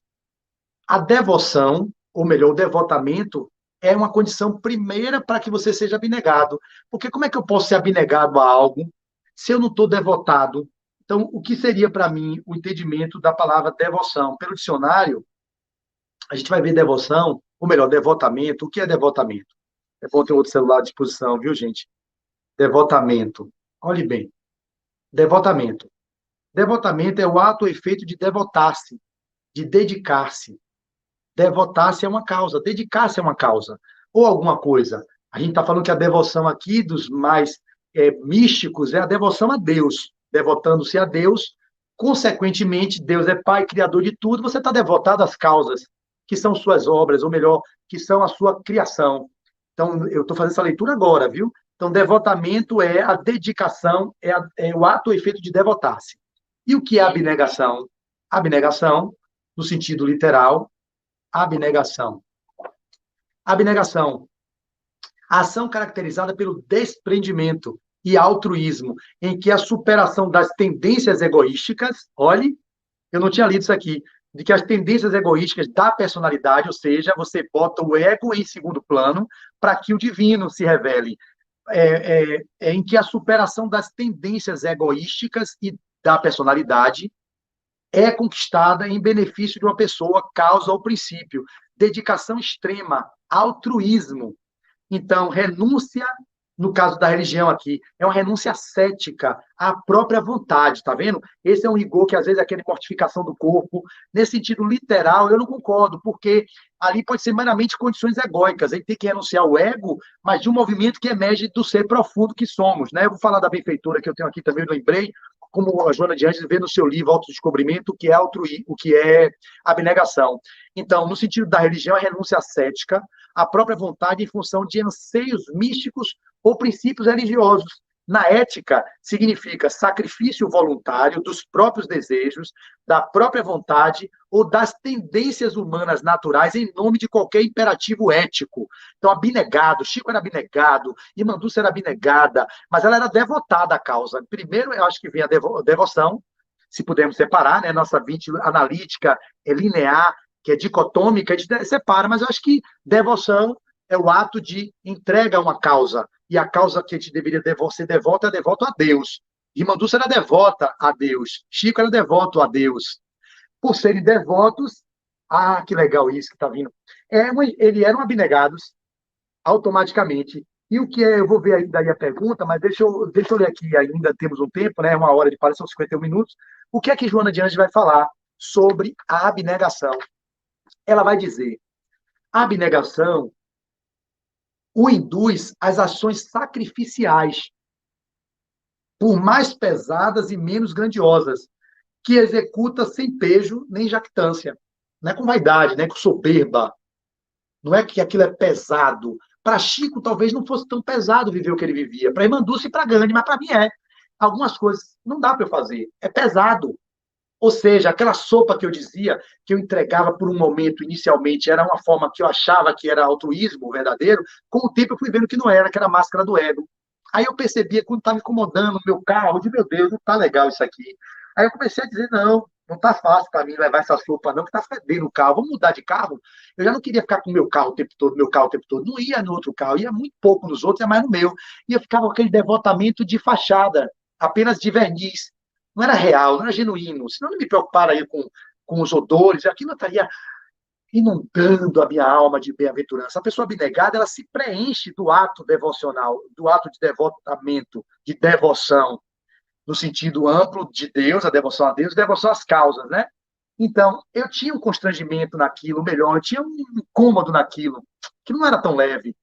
A devoção, ou melhor, o devotamento, é uma condição primeira para que você seja abnegado. Porque como é que eu posso ser abnegado a algo se eu não estou devotado? Então, o que seria para mim o entendimento da palavra devoção? Pelo dicionário, a gente vai ver devoção, ou melhor, devotamento. O que é devotamento? É bom ter outro celular à disposição, viu, gente? Devotamento. Olhe bem. Devotamento. Devotamento é o ato ou efeito de devotar-se, de dedicar-se. Devotar-se é uma causa, dedicar-se é uma causa, ou alguma coisa. A gente está falando que a devoção aqui dos mais místicos é a devoção a Deus, devotando-se a Deus, consequentemente, Deus é Pai, Criador de tudo, você está devotado às causas, que são suas obras, ou melhor, que são a sua criação. Então, eu estou fazendo essa leitura agora, viu? Então, devotamento é a dedicação, é o ato ou efeito de devotar-se. E o que é abnegação? Abnegação, no sentido literal, abnegação. Abnegação. A ação caracterizada pelo desprendimento e altruísmo, em que a superação das tendências egoísticas, olhe, eu não tinha lido isso aqui, de que as tendências egoísticas da personalidade, ou seja, você bota o ego em segundo plano para que o divino se revele, em que a superação das tendências egoísticas e da personalidade é conquistada em benefício de uma pessoa, causa ou princípio. Dedicação extrema, altruísmo. Então, renúncia, no caso da religião aqui, é uma renúncia cética à própria vontade, tá vendo? Esse é um rigor que, às vezes, é aquele mortificação do corpo. Nesse sentido literal, eu não concordo, porque ali pode ser meramente condições egóicas. A gente tem que renunciar ao ego, mas de um movimento que emerge do ser profundo que somos, né? Eu vou falar da benfeitora que eu tenho aqui também, eu lembrei, como a Joana de Anjos vê no seu livro Autodescobrimento, o que é abnegação. Então, no sentido da religião, é renúncia ascética, à própria vontade em função de anseios místicos ou princípios religiosos. Na ética, significa sacrifício voluntário dos próprios desejos, da própria vontade ou das tendências humanas naturais em nome de qualquer imperativo ético. Então, abnegado, Chico era abnegado, Irmã Dulce era abnegada, mas ela era devotada à causa. Primeiro, eu acho que vem a devoção, se pudermos separar, né? Nossa mente analítica é linear, que é dicotômica, a gente separa, mas eu acho que devoção é o ato de entrega a uma causa. E a causa que a gente deveria ser devota é devoto a Deus. Irmã Dulce era devota a Deus. Chico era devoto a Deus. Por serem devotos, que legal isso que está vindo. Eles eram abnegados automaticamente. E o que é, eu vou ver aí daí a pergunta, mas deixa eu ler aqui, ainda temos um tempo, né? Uma hora de palestra, são 51 minutos. O que é que Joana de Anjos vai falar sobre a abnegação? Ela vai dizer, a abnegação o induz às ações sacrificiais, por mais pesadas e menos grandiosas, que executa sem pejo nem jactância. Não é com vaidade, não é com soberba. Não é que aquilo é pesado. Para Chico, talvez não fosse tão pesado viver o que ele vivia. Para Irmã Dulce e para Gandhi, mas para mim é. Algumas coisas não dá para eu fazer. É pesado. Ou seja, aquela sopa que eu dizia, que eu entregava por um momento, inicialmente, era uma forma que eu achava que era altruísmo verdadeiro, com o tempo eu fui vendo que não era, que era a máscara do ego. Aí eu percebia, quando estava incomodando o meu carro, eu disse, meu Deus, não está legal isso aqui. Aí eu comecei a dizer, não está fácil para mim levar essa sopa não, que está fedendo o carro, vamos mudar de carro. Eu já não queria ficar com o meu carro o tempo todo, não ia no outro carro, ia muito pouco nos outros, é mais no meu. E eu ficava com aquele devotamento de fachada, apenas de verniz, não era real, não era genuíno. Se não me preocupar aí com os odores, aquilo estaria inundando a minha alma de bem-aventurança. A pessoa abnegada, ela se preenche do ato devocional, do ato de devotamento, de devoção, no sentido amplo de Deus, a devoção a Deus, devoção às causas, né? Então, eu tinha um constrangimento naquilo, melhor, eu tinha um incômodo naquilo, que não era tão leve.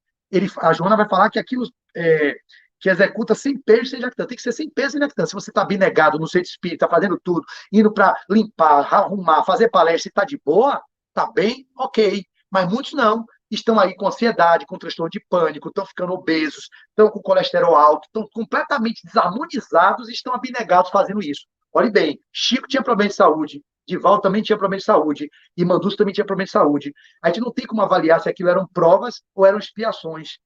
A Joana vai falar que aquilo que executa sem peso e sem jactância. Tem que ser sem peso e sem jactância. Se você está abnegado no centro espírita, fazendo tudo, indo para limpar, arrumar, fazer palestra e está de boa, está bem, ok. Mas muitos não. Estão aí com ansiedade, com transtorno de pânico, estão ficando obesos, estão com colesterol alto, estão completamente desarmonizados e estão abnegados fazendo isso. Olhe bem, Chico tinha problema de saúde, Divaldo também tinha problema de saúde, e Mandus também tinha problema de saúde. A gente não tem como avaliar se aquilo eram provas ou eram expiações,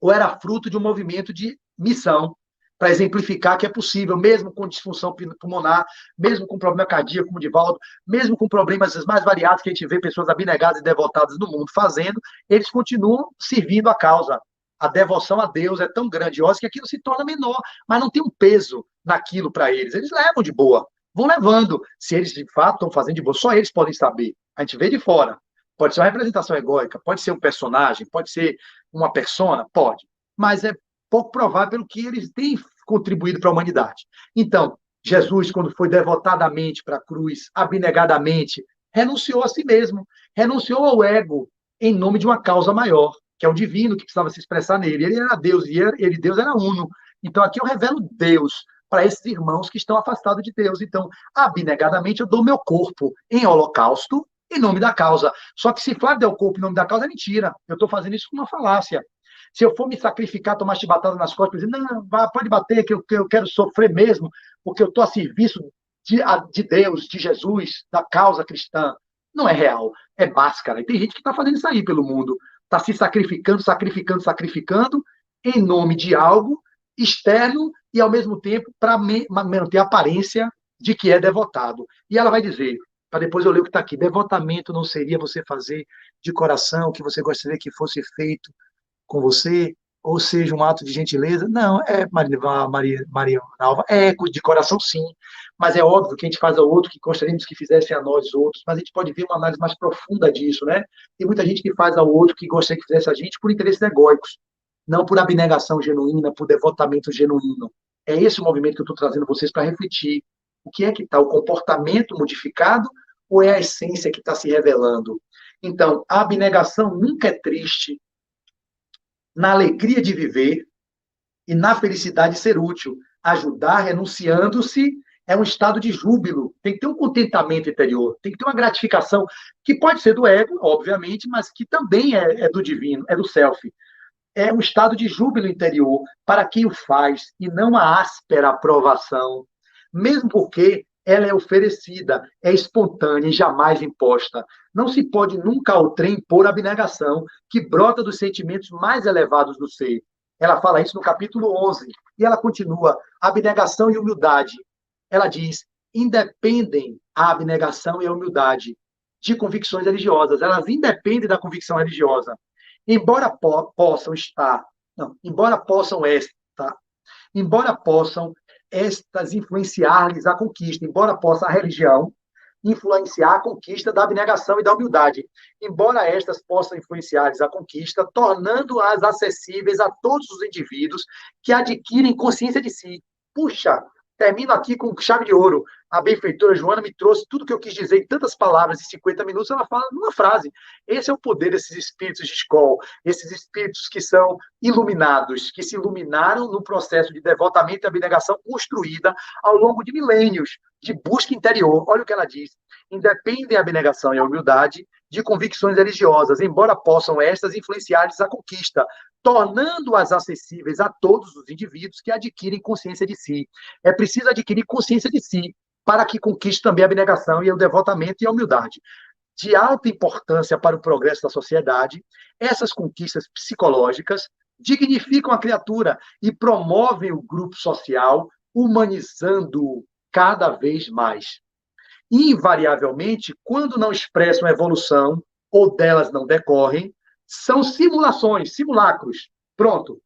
ou era fruto de um movimento de missão, para exemplificar que é possível, mesmo com disfunção pulmonar, mesmo com problema cardíaco, como o Divaldo, mesmo com problemas mais variados que a gente vê pessoas abnegadas e devotadas no mundo fazendo, eles continuam servindo a causa. A devoção a Deus é tão grandiosa que aquilo se torna menor, mas não tem um peso naquilo para eles. Eles levam de boa, vão levando. Se eles de fato estão fazendo de boa, só eles podem saber. A gente vê de fora. Pode ser uma representação egóica, pode ser um personagem, pode ser uma persona, pode. Mas é pouco provável pelo que eles têm contribuído para a humanidade. Então, Jesus, quando foi devotadamente para a cruz, abnegadamente, renunciou a si mesmo, renunciou ao ego em nome de uma causa maior, que é o divino que precisava se expressar nele. Ele era Deus e Deus era uno. Então, aqui eu revelo Deus para esses irmãos que estão afastados de Deus. Então, abnegadamente, eu dou meu corpo em holocausto em nome da causa. Só que se Flávio der o corpo em nome da causa, é mentira. Eu estou fazendo isso com uma falácia. Se eu for me sacrificar, tomar chibatada nas costas, dizer, não, pode bater, que eu quero sofrer mesmo, porque eu estou a serviço de Deus, de Jesus, da causa cristã. Não é real, é máscara. E tem gente que está fazendo isso aí pelo mundo. Está se sacrificando, em nome de algo externo e, ao mesmo tempo, para manter a aparência de que é devotado. E ela vai dizer, para depois eu ler o que está aqui, devotamento não seria você fazer de coração o que você gostaria que fosse feito com você, ou seja, um ato de gentileza. Não, Maria Nalva, de coração sim, mas é óbvio que a gente faz ao outro que gostaríamos que fizessem a nós outros, mas a gente pode ver uma análise mais profunda disso, né? Tem muita gente que faz ao outro que gostaria que fizesse a gente por interesses egóicos, não por abnegação genuína, por devotamento genuíno. É esse o movimento que eu estou trazendo vocês para refletir. O que é que está? O comportamento modificado ou é a essência que está se revelando? Então, a abnegação nunca é triste, na alegria de viver e na felicidade de ser útil. Ajudar renunciando-se é um estado de júbilo. Tem que ter um contentamento interior, tem que ter uma gratificação, que pode ser do ego, obviamente, mas que também é do divino, é do self. é um estado de júbilo interior para quem o faz, e não a áspera aprovação, mesmo porque ela é oferecida, é espontânea e jamais imposta. Não se pode nunca ao trem impor abnegação, que brota dos sentimentos mais elevados do ser. Ela fala isso no capítulo 11, e ela continua, abnegação e humildade. Ela diz, independem a abnegação e a humildade de convicções religiosas, elas independem da convicção religiosa. Embora possam estar, não, embora possam estas influenciar-lhes a conquista, embora possa a religião influenciar a conquista da abnegação e da humildade, embora estas possam influenciar-lhes a conquista, tornando-as acessíveis a todos os indivíduos que adquirem consciência de si. Puxa, termino aqui com chave de ouro. A benfeitora Joana me trouxe tudo o que eu quis dizer em tantas palavras, em 50 minutos, ela fala numa frase. Esse é o poder desses espíritos de escola, esses espíritos que são iluminados, que se iluminaram no processo de devotamento e abnegação construída ao longo de milênios de busca interior. Olha o que ela diz. Independem a abnegação e a humildade de convicções religiosas, embora possam estas influenciar-lhes a conquista, tornando-as acessíveis a todos os indivíduos que adquirem consciência de si. É preciso adquirir consciência de si para que conquiste também a abnegação e o devotamento e a humildade. De alta importância para o progresso da sociedade, essas conquistas psicológicas dignificam a criatura e promovem o grupo social, humanizando-o cada vez mais. Invariavelmente, quando não expressam evolução ou delas não decorrem, são simulações, simulacros. Pronto.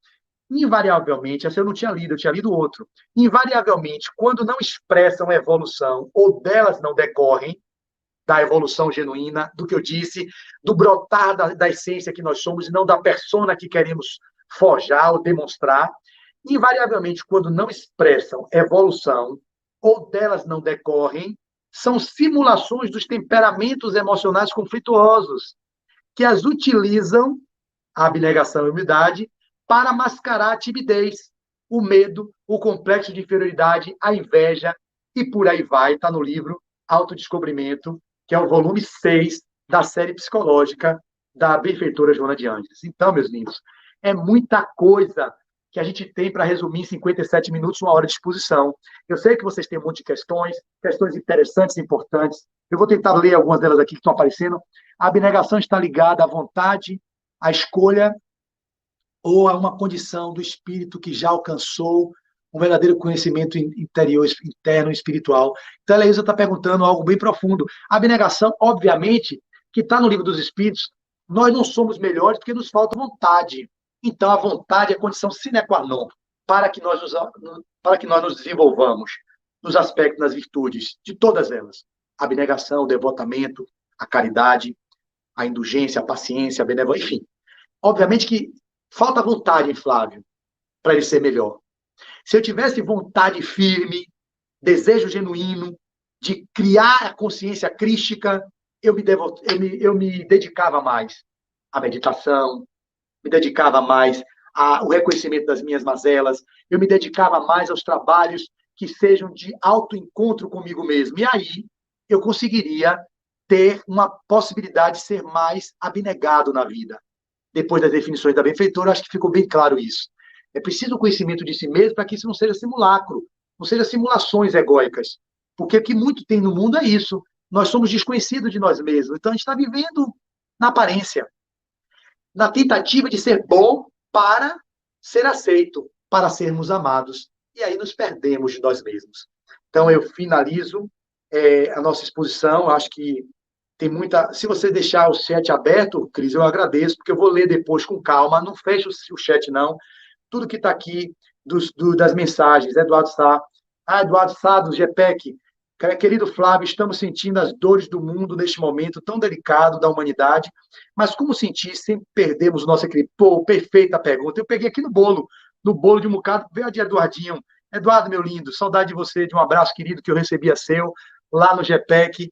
Invariavelmente, essa eu não tinha lido, eu tinha lido outro. Invariavelmente, quando não expressam evolução ou delas não decorrem, da evolução genuína, do que eu disse, do brotar da essência que nós somos e não da persona que queremos forjar ou demonstrar, invariavelmente, quando não expressam evolução ou delas não decorrem, são simulações dos temperamentos emocionais conflituosos, que as utilizam, a abnegação e a humildade, para mascarar a timidez, o medo, o complexo de inferioridade, a inveja, e por aí vai, está no livro Autodescobrimento, que é o volume 6 da série psicológica da benfeitora Joana de Ângeles. Então, meus lindos, é muita coisa que a gente tem para resumir em 57 minutos, uma hora de exposição. Eu sei que vocês têm um monte de questões, questões interessantes e importantes. Eu vou tentar ler algumas delas aqui que estão aparecendo. A abnegação está ligada à vontade, à escolha ou a uma condição do espírito que já alcançou um verdadeiro conhecimento interior, interno, espiritual. Então, a Heloísa está perguntando algo bem profundo. A abnegação, obviamente, que está no livro dos Espíritos, nós não somos melhores porque nos falta vontade. Então, a vontade é a condição sine qua non para que nós nos desenvolvamos nos aspectos das virtudes, de todas elas. A abnegação, o devotamento, a caridade, a indulgência, a paciência, a benevolência, enfim. Obviamente que falta vontade em Flávio para ele ser melhor. Se eu tivesse vontade firme, desejo genuíno de criar a consciência crística, eu me dedicava mais à meditação, me dedicava mais ao reconhecimento das minhas mazelas, eu me dedicava mais aos trabalhos que sejam de autoencontro comigo mesmo. E aí eu conseguiria ter uma possibilidade de ser mais abnegado na vida. Depois das definições da benfeitora, acho que ficou bem claro isso. É preciso o conhecimento de si mesmo para que isso não seja simulacro, não seja simulações egóicas. Porque o que muito tem no mundo é isso. Nós somos desconhecidos de nós mesmos. Então, a gente está vivendo na aparência, na tentativa de ser bom para ser aceito, para sermos amados. E aí nos perdemos de nós mesmos. Então, eu finalizo a nossa exposição. Acho que tem muita... Se você deixar o chat aberto, Cris, eu agradeço, porque eu vou ler depois com calma. Não feche o chat, não. Tudo que está aqui das mensagens. Eduardo Sá. Eduardo Sá, do GPEC. Querido Flávio, estamos sentindo as dores do mundo neste momento tão delicado da humanidade, mas como sentir sem perdermos o nosso equilíbrio? Pô, perfeita pergunta. Eu peguei aqui no bolo de um bocado, veio a de Eduardinho. Eduardo, meu lindo, saudade de você, de um abraço querido que eu recebia seu, lá no GPEC,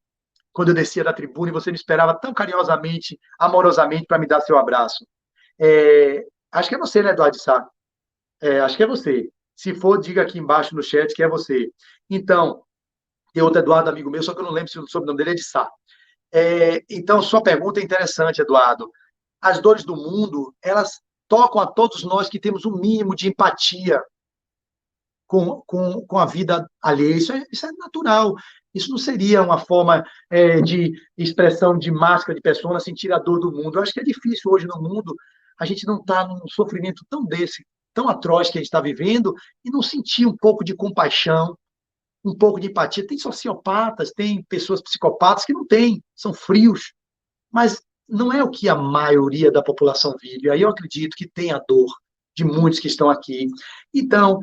quando eu descia da tribuna, e você me esperava tão carinhosamente, amorosamente, para me dar seu abraço. Acho que é você, né, Eduardo Sá? Acho que é você. Se for, diga aqui embaixo no chat que é você. Então, tem outro Eduardo, amigo meu, só que eu não lembro se o sobrenome dele é de Sá. Então, sua pergunta é interessante, Eduardo. As dores do mundo, elas tocam a todos nós que temos um mínimo de empatia com a vida alheia. Isso é natural. Isso não seria uma forma de expressão de máscara de persona, sentir a dor do mundo. Eu acho que é difícil hoje no mundo a gente não estar num sofrimento tão desse, tão atroz que a gente está vivendo, e não sentir um pouco de compaixão, um pouco de empatia. Tem sociopatas, tem pessoas psicopatas que não têm, são frios, mas não é o que a maioria da população vive. Aí eu acredito que tem a dor de muitos que estão aqui. Então,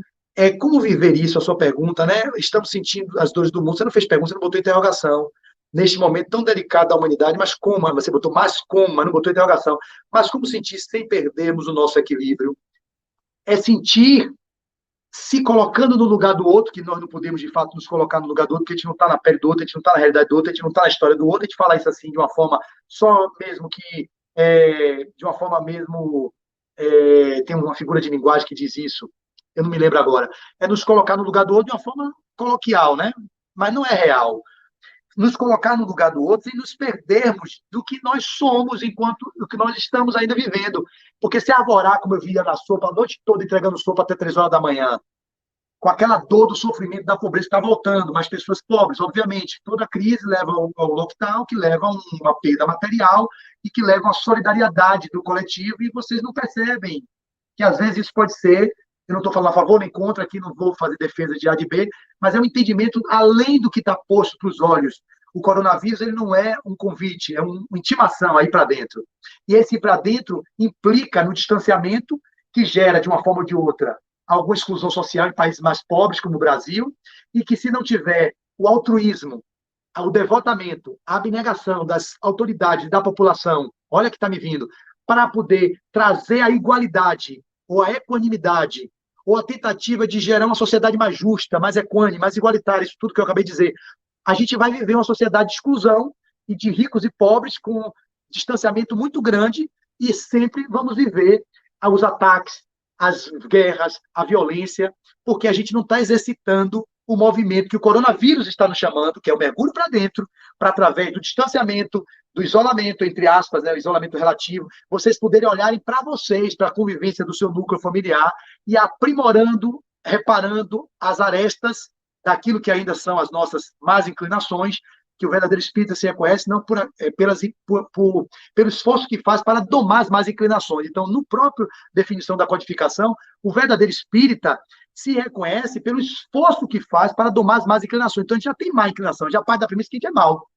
como viver isso, a sua pergunta, né? Estamos sentindo as dores do mundo. Você não fez pergunta, você não botou interrogação. Neste momento tão delicado da humanidade, mas como? Você botou mais como, mas não botou interrogação. Mas como sentir sem perdermos o nosso equilíbrio? É sentir se colocando no lugar do outro, que nós não podemos, de fato, nos colocar no lugar do outro, porque a gente não está na pele do outro, a gente não está na realidade do outro, a gente não está na história do outro, a gente fala isso assim de uma forma só mesmo que, de uma forma mesmo, tem uma figura de linguagem que diz isso, eu não me lembro agora, é nos colocar no lugar do outro de uma forma coloquial, né? Mas não é real. Nos colocar no lugar do outro e nos perdermos do que nós somos enquanto o que nós estamos ainda vivendo. Porque se arvorar, como eu via na sopa, a noite toda entregando sopa até 3 horas da manhã, com aquela dor do sofrimento da pobreza que está voltando, mas pessoas pobres, obviamente. Toda crise leva ao lockdown, que leva a uma perda material e que leva a solidariedade do coletivo, e vocês não percebem que às vezes isso pode ser, eu não estou falando a favor nem contra aqui, não vou fazer defesa de A de B, mas é um entendimento além do que está posto para os olhos. O coronavírus ele não é um convite, é uma intimação aí para dentro. E esse para dentro implica no distanciamento que gera, de uma forma ou de outra, alguma exclusão social em países mais pobres, como o Brasil, e que se não tiver o altruísmo, o devotamento, a abnegação das autoridades, da população, olha que está me vindo, para poder trazer a igualdade, ou a equanimidade, ou a tentativa de gerar uma sociedade mais justa, mais equânime, mais igualitária, isso tudo que eu acabei de dizer, a gente vai viver uma sociedade de exclusão e de ricos e pobres com distanciamento muito grande, e sempre vamos viver os ataques, as guerras, a violência, porque a gente não está exercitando o movimento que o coronavírus está nos chamando, que é o mergulho para dentro, para através do distanciamento, do isolamento, entre aspas, né, o isolamento relativo, vocês poderem olharem para vocês, para a convivência do seu núcleo familiar e aprimorando, reparando as arestas daquilo que ainda são as nossas más inclinações, que o verdadeiro espírita se reconhece não pelo esforço que faz para domar as más inclinações. Então, no próprio definição da codificação, o verdadeiro espírita se reconhece pelo esforço que faz para domar as más inclinações. Então, a gente já tem má inclinação, já parte da premissa que a gente é mal.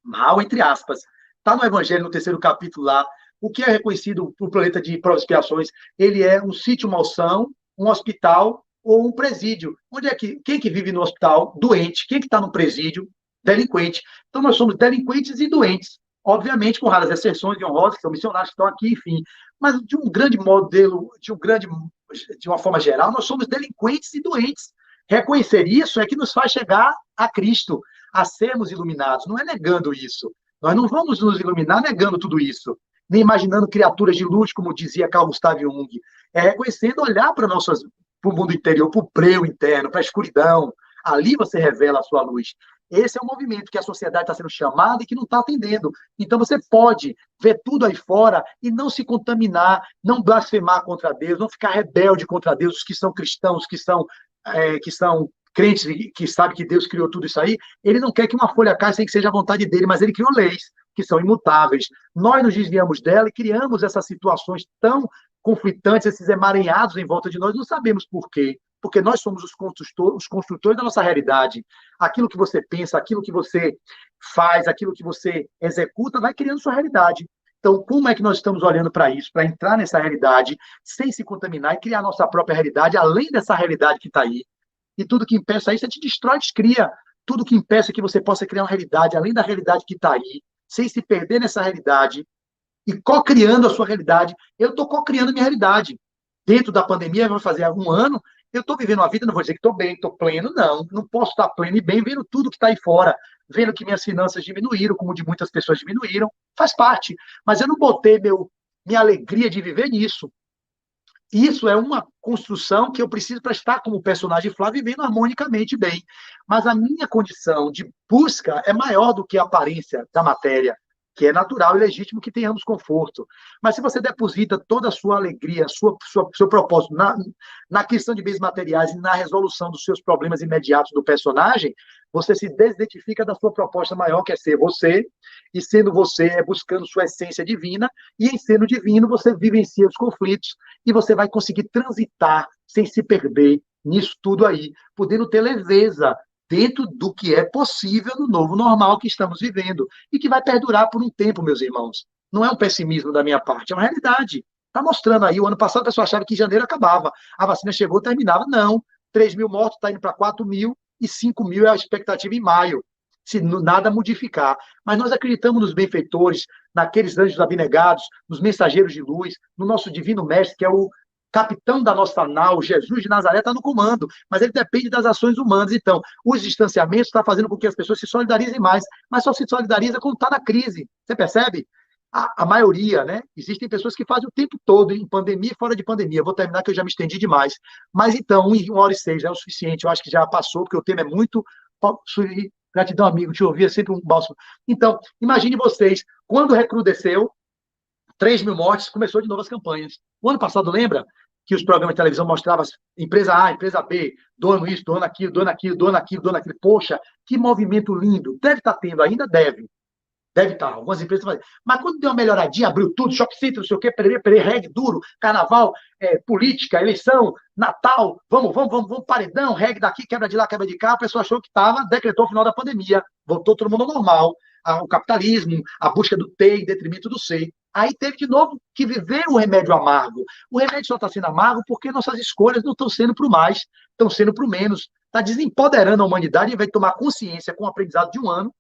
Mal, entre aspas. Está no Evangelho, no 3º capítulo lá, o que é reconhecido por planeta de provas e expiações, ele é um sítio malsão, um hospital ou um presídio. Onde é que, quem que vive no hospital? Doente. Quem que está no presídio? Delinquente. Então, nós somos delinquentes e doentes. Obviamente, com raras exceções de honrosas, que são missionários que estão aqui, enfim. Mas, de um grande modelo, de uma forma geral, nós somos delinquentes e doentes. Reconhecer isso é que nos faz chegar a Cristo, a sermos iluminados. Não é negando isso. Nós não vamos nos iluminar negando tudo isso, nem imaginando criaturas de luz, como dizia Carl Gustav Jung. É reconhecendo, olhar para o mundo interior, para o breu interno, para a escuridão. Ali você revela a sua luz. Esse é o movimento que a sociedade está sendo chamada e que não está atendendo. Então você pode ver tudo aí fora e não se contaminar, não blasfemar contra Deus, não ficar rebelde contra Deus, os que são cristãos, que são crentes, que sabem que Deus criou tudo isso aí. Ele não quer que uma folha caia sem que seja a vontade dele, mas ele criou leis que são imutáveis. Nós nos desviamos dela e criamos essas situações tão conflitantes, esses emaranhados em volta de nós, não sabemos por quê. Porque nós somos os construtores da nossa realidade. Aquilo que você pensa, aquilo que você faz, aquilo que você executa, vai criando sua realidade. Então, como é que nós estamos olhando para isso, para entrar nessa realidade, sem se contaminar e criar nossa própria realidade, além dessa realidade que está aí? E tudo que impeça isso, a gente destrói, descria. Tudo que impeça que você possa criar uma realidade, além da realidade que está aí, sem se perder nessa realidade, e co-criando a sua realidade. Eu estou co-criando a minha realidade. Dentro da pandemia, vai fazer algum ano, eu estou vivendo uma vida, não vou dizer que estou bem, estou pleno, não posso estar pleno e bem vendo tudo que está aí fora, vendo que minhas finanças diminuíram, como de muitas pessoas diminuíram, faz parte, mas eu não botei minha alegria de viver nisso. Isso é uma construção que eu preciso para estar como personagem Flávio vivendo harmonicamente bem, mas a minha condição de busca é maior do que a aparência da matéria. que é natural e legítimo que tenhamos conforto. Mas se você deposita toda a sua alegria, seu propósito na questão de bens materiais e na resolução dos seus problemas imediatos do personagem, você se desidentifica da sua proposta maior, que é ser você, e sendo você é buscando sua essência divina, e em sendo divino você vivencia os conflitos, e você vai conseguir transitar sem se perder nisso tudo aí, podendo ter leveza dentro do que é possível no novo normal que estamos vivendo e que vai perdurar por um tempo, meus irmãos. Não é um pessimismo da minha parte, é uma realidade. Está mostrando aí, o ano passado a pessoa achava que em janeiro acabava, a vacina chegou, terminava. Não, 3 mil mortos, está indo para 4 mil e 5 mil é a expectativa em maio, se nada modificar. Mas nós acreditamos nos benfeitores, naqueles anjos abnegados, nos mensageiros de luz, no nosso divino mestre, que é o capitão da nossa nau, Jesus de Nazaré, está no comando, mas ele depende das ações humanas. Então, os distanciamentos estão fazendo com que as pessoas se solidarizem mais, mas só se solidariza quando está na crise. Você percebe? A maioria, né? Existem pessoas que fazem o tempo todo, em pandemia e fora de pandemia. Vou terminar que eu já me estendi demais. Mas então, 1h06 já é o suficiente. Eu acho que já passou, porque o tema é muito. Gratidão, amigo, te ouvir é sempre um bálsamo. Então, imagine vocês, quando recrudesceu, 3 mil mortes, começou de novo as campanhas. O ano passado, lembra que os programas de televisão mostravam empresa A, empresa B, dono isso, dono aquilo, dono aquilo, dono aquilo, dono aquilo. Poxa, que movimento lindo. Deve estar tendo, ainda deve. Deve estar, algumas empresas fazem. Mas quando deu uma melhoradinha, abriu tudo, shopping center, não sei o quê, perere, reggae duro, carnaval, política, eleição, Natal, vamos, paredão, reggae daqui, quebra de lá, quebra de cá, a pessoa achou que estava, decretou o final da pandemia, voltou todo mundo ao normal, o capitalismo, a busca do T em detrimento do C. Aí teve de novo que viver o remédio amargo. O remédio só está sendo amargo porque nossas escolhas não estão sendo para o mais, estão sendo para o menos. Está desempoderando a humanidade e vai tomar consciência com o aprendizado de um ano,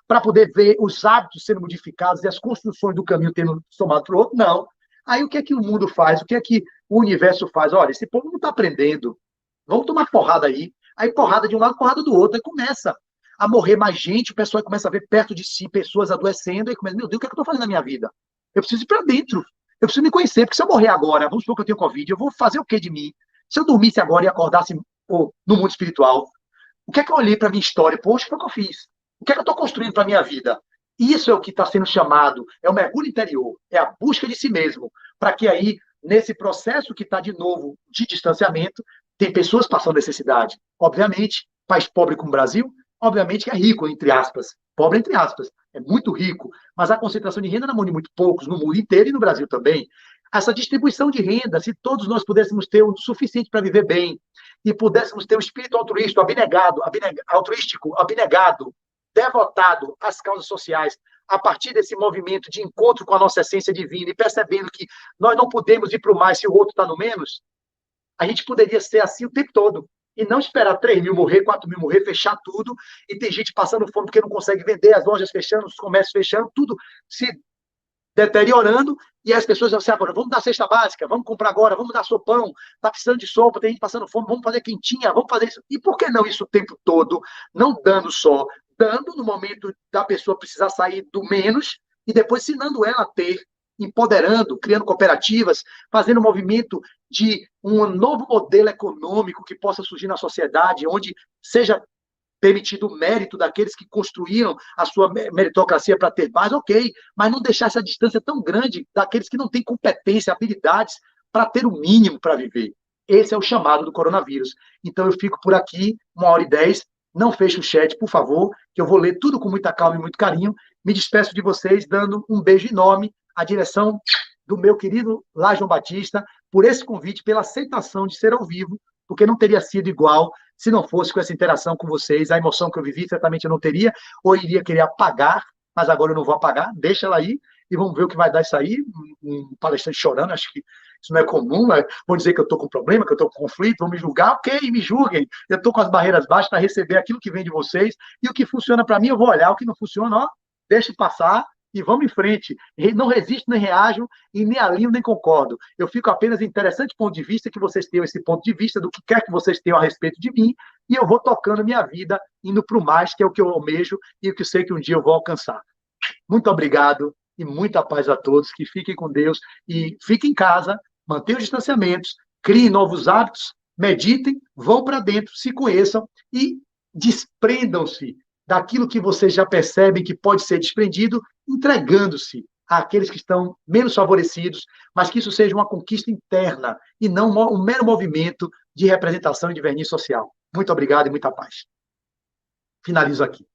para poder ver os hábitos sendo modificados e as construções do caminho tendo tomado para o outro. Não. Aí o que é que o mundo faz? O que é que o universo faz? Olha, esse povo não está aprendendo. Vamos tomar porrada aí. Aí porrada de um lado, porrada do outro. Aí começa a morrer mais gente, o pessoal começa a ver perto de si pessoas adoecendo, e começa, meu Deus, o que é que eu estou fazendo na minha vida? Eu preciso ir para dentro. Eu preciso me conhecer, porque se eu morrer agora, vamos supor que eu tenho Covid, eu vou fazer o que de mim? Se eu dormisse agora e acordasse no mundo espiritual, o que é que eu olhei para a minha história? Poxa, o que é que eu fiz? O que é que eu estou construindo para a minha vida? Isso é o que está sendo chamado, é o mergulho interior, é a busca de si mesmo, para que aí, nesse processo que está de novo de distanciamento, tem pessoas passando necessidade. Obviamente, país pobre como o Brasil, obviamente que é rico, entre aspas. Pobre, entre aspas. É muito rico, mas a concentração de renda na mão de muito poucos, no mundo inteiro e no Brasil também. Essa distribuição de renda, se todos nós pudéssemos ter o suficiente para viver bem, e pudéssemos ter um espírito altruístico, abnegado, devotado às causas sociais, a partir desse movimento de encontro com a nossa essência divina e percebendo que nós não podemos ir para o mais se o outro está no menos, a gente poderia ser assim o tempo todo. E não esperar 3 mil morrer, 4 mil morrer, fechar tudo, e tem gente passando fome porque não consegue vender, as lojas fechando, os comércios fechando, tudo se deteriorando, e as pessoas vão assim, agora, vamos dar cesta básica, vamos comprar agora, vamos dar sopão, está precisando de sopa, tem gente passando fome, vamos fazer quentinha, vamos fazer isso. E por que não isso o tempo todo? Não dando só, dando no momento da pessoa precisar sair do menos, e depois ensinando ela a ter, empoderando, criando cooperativas, fazendo um movimento de um novo modelo econômico que possa surgir na sociedade, onde seja permitido o mérito daqueles que construíram a sua meritocracia para ter mais, ok, mas não deixar essa distância tão grande daqueles que não têm competência, habilidades para ter o mínimo para viver. Esse é o chamado do coronavírus. Então eu fico por aqui, 1h10, não feche o chat, por favor, que eu vou ler tudo com muita calma e muito carinho. Me despeço de vocês, dando um beijo enorme à direção do meu querido Lá João Batista, por esse convite, pela aceitação de ser ao vivo, porque não teria sido igual se não fosse com essa interação com vocês. A emoção que eu vivi, certamente eu não teria, ou iria querer apagar, mas agora eu não vou apagar, deixa ela aí, e vamos ver o que vai dar isso aí. Um palestrante chorando, acho que isso não é comum, vão dizer que eu estou com problema, que eu estou com conflito, vão me julgar, ok, me julguem, eu estou com as barreiras baixas para receber aquilo que vem de vocês, e o que funciona para mim eu vou olhar, o que não funciona, ó, deixa passar, e vamos em frente. Não resisto, nem reajo, e nem alinho, nem concordo. Eu fico apenas em interessante ponto de vista, que vocês tenham esse ponto de vista do que quer que vocês tenham a respeito de mim, e eu vou tocando minha vida, indo para o mais, que é o que eu almejo, e o que eu sei que um dia eu vou alcançar. Muito obrigado, e muita paz a todos, que fiquem com Deus, e fiquem em casa, mantenham os distanciamentos, criem novos hábitos, meditem, vão para dentro, se conheçam, e desprendam-se daquilo que vocês já percebem que pode ser desprendido entregando-se àqueles que estão menos favorecidos, mas que isso seja uma conquista interna e não um mero movimento de representação e de verniz social. Muito obrigado e muita paz. Finalizo aqui.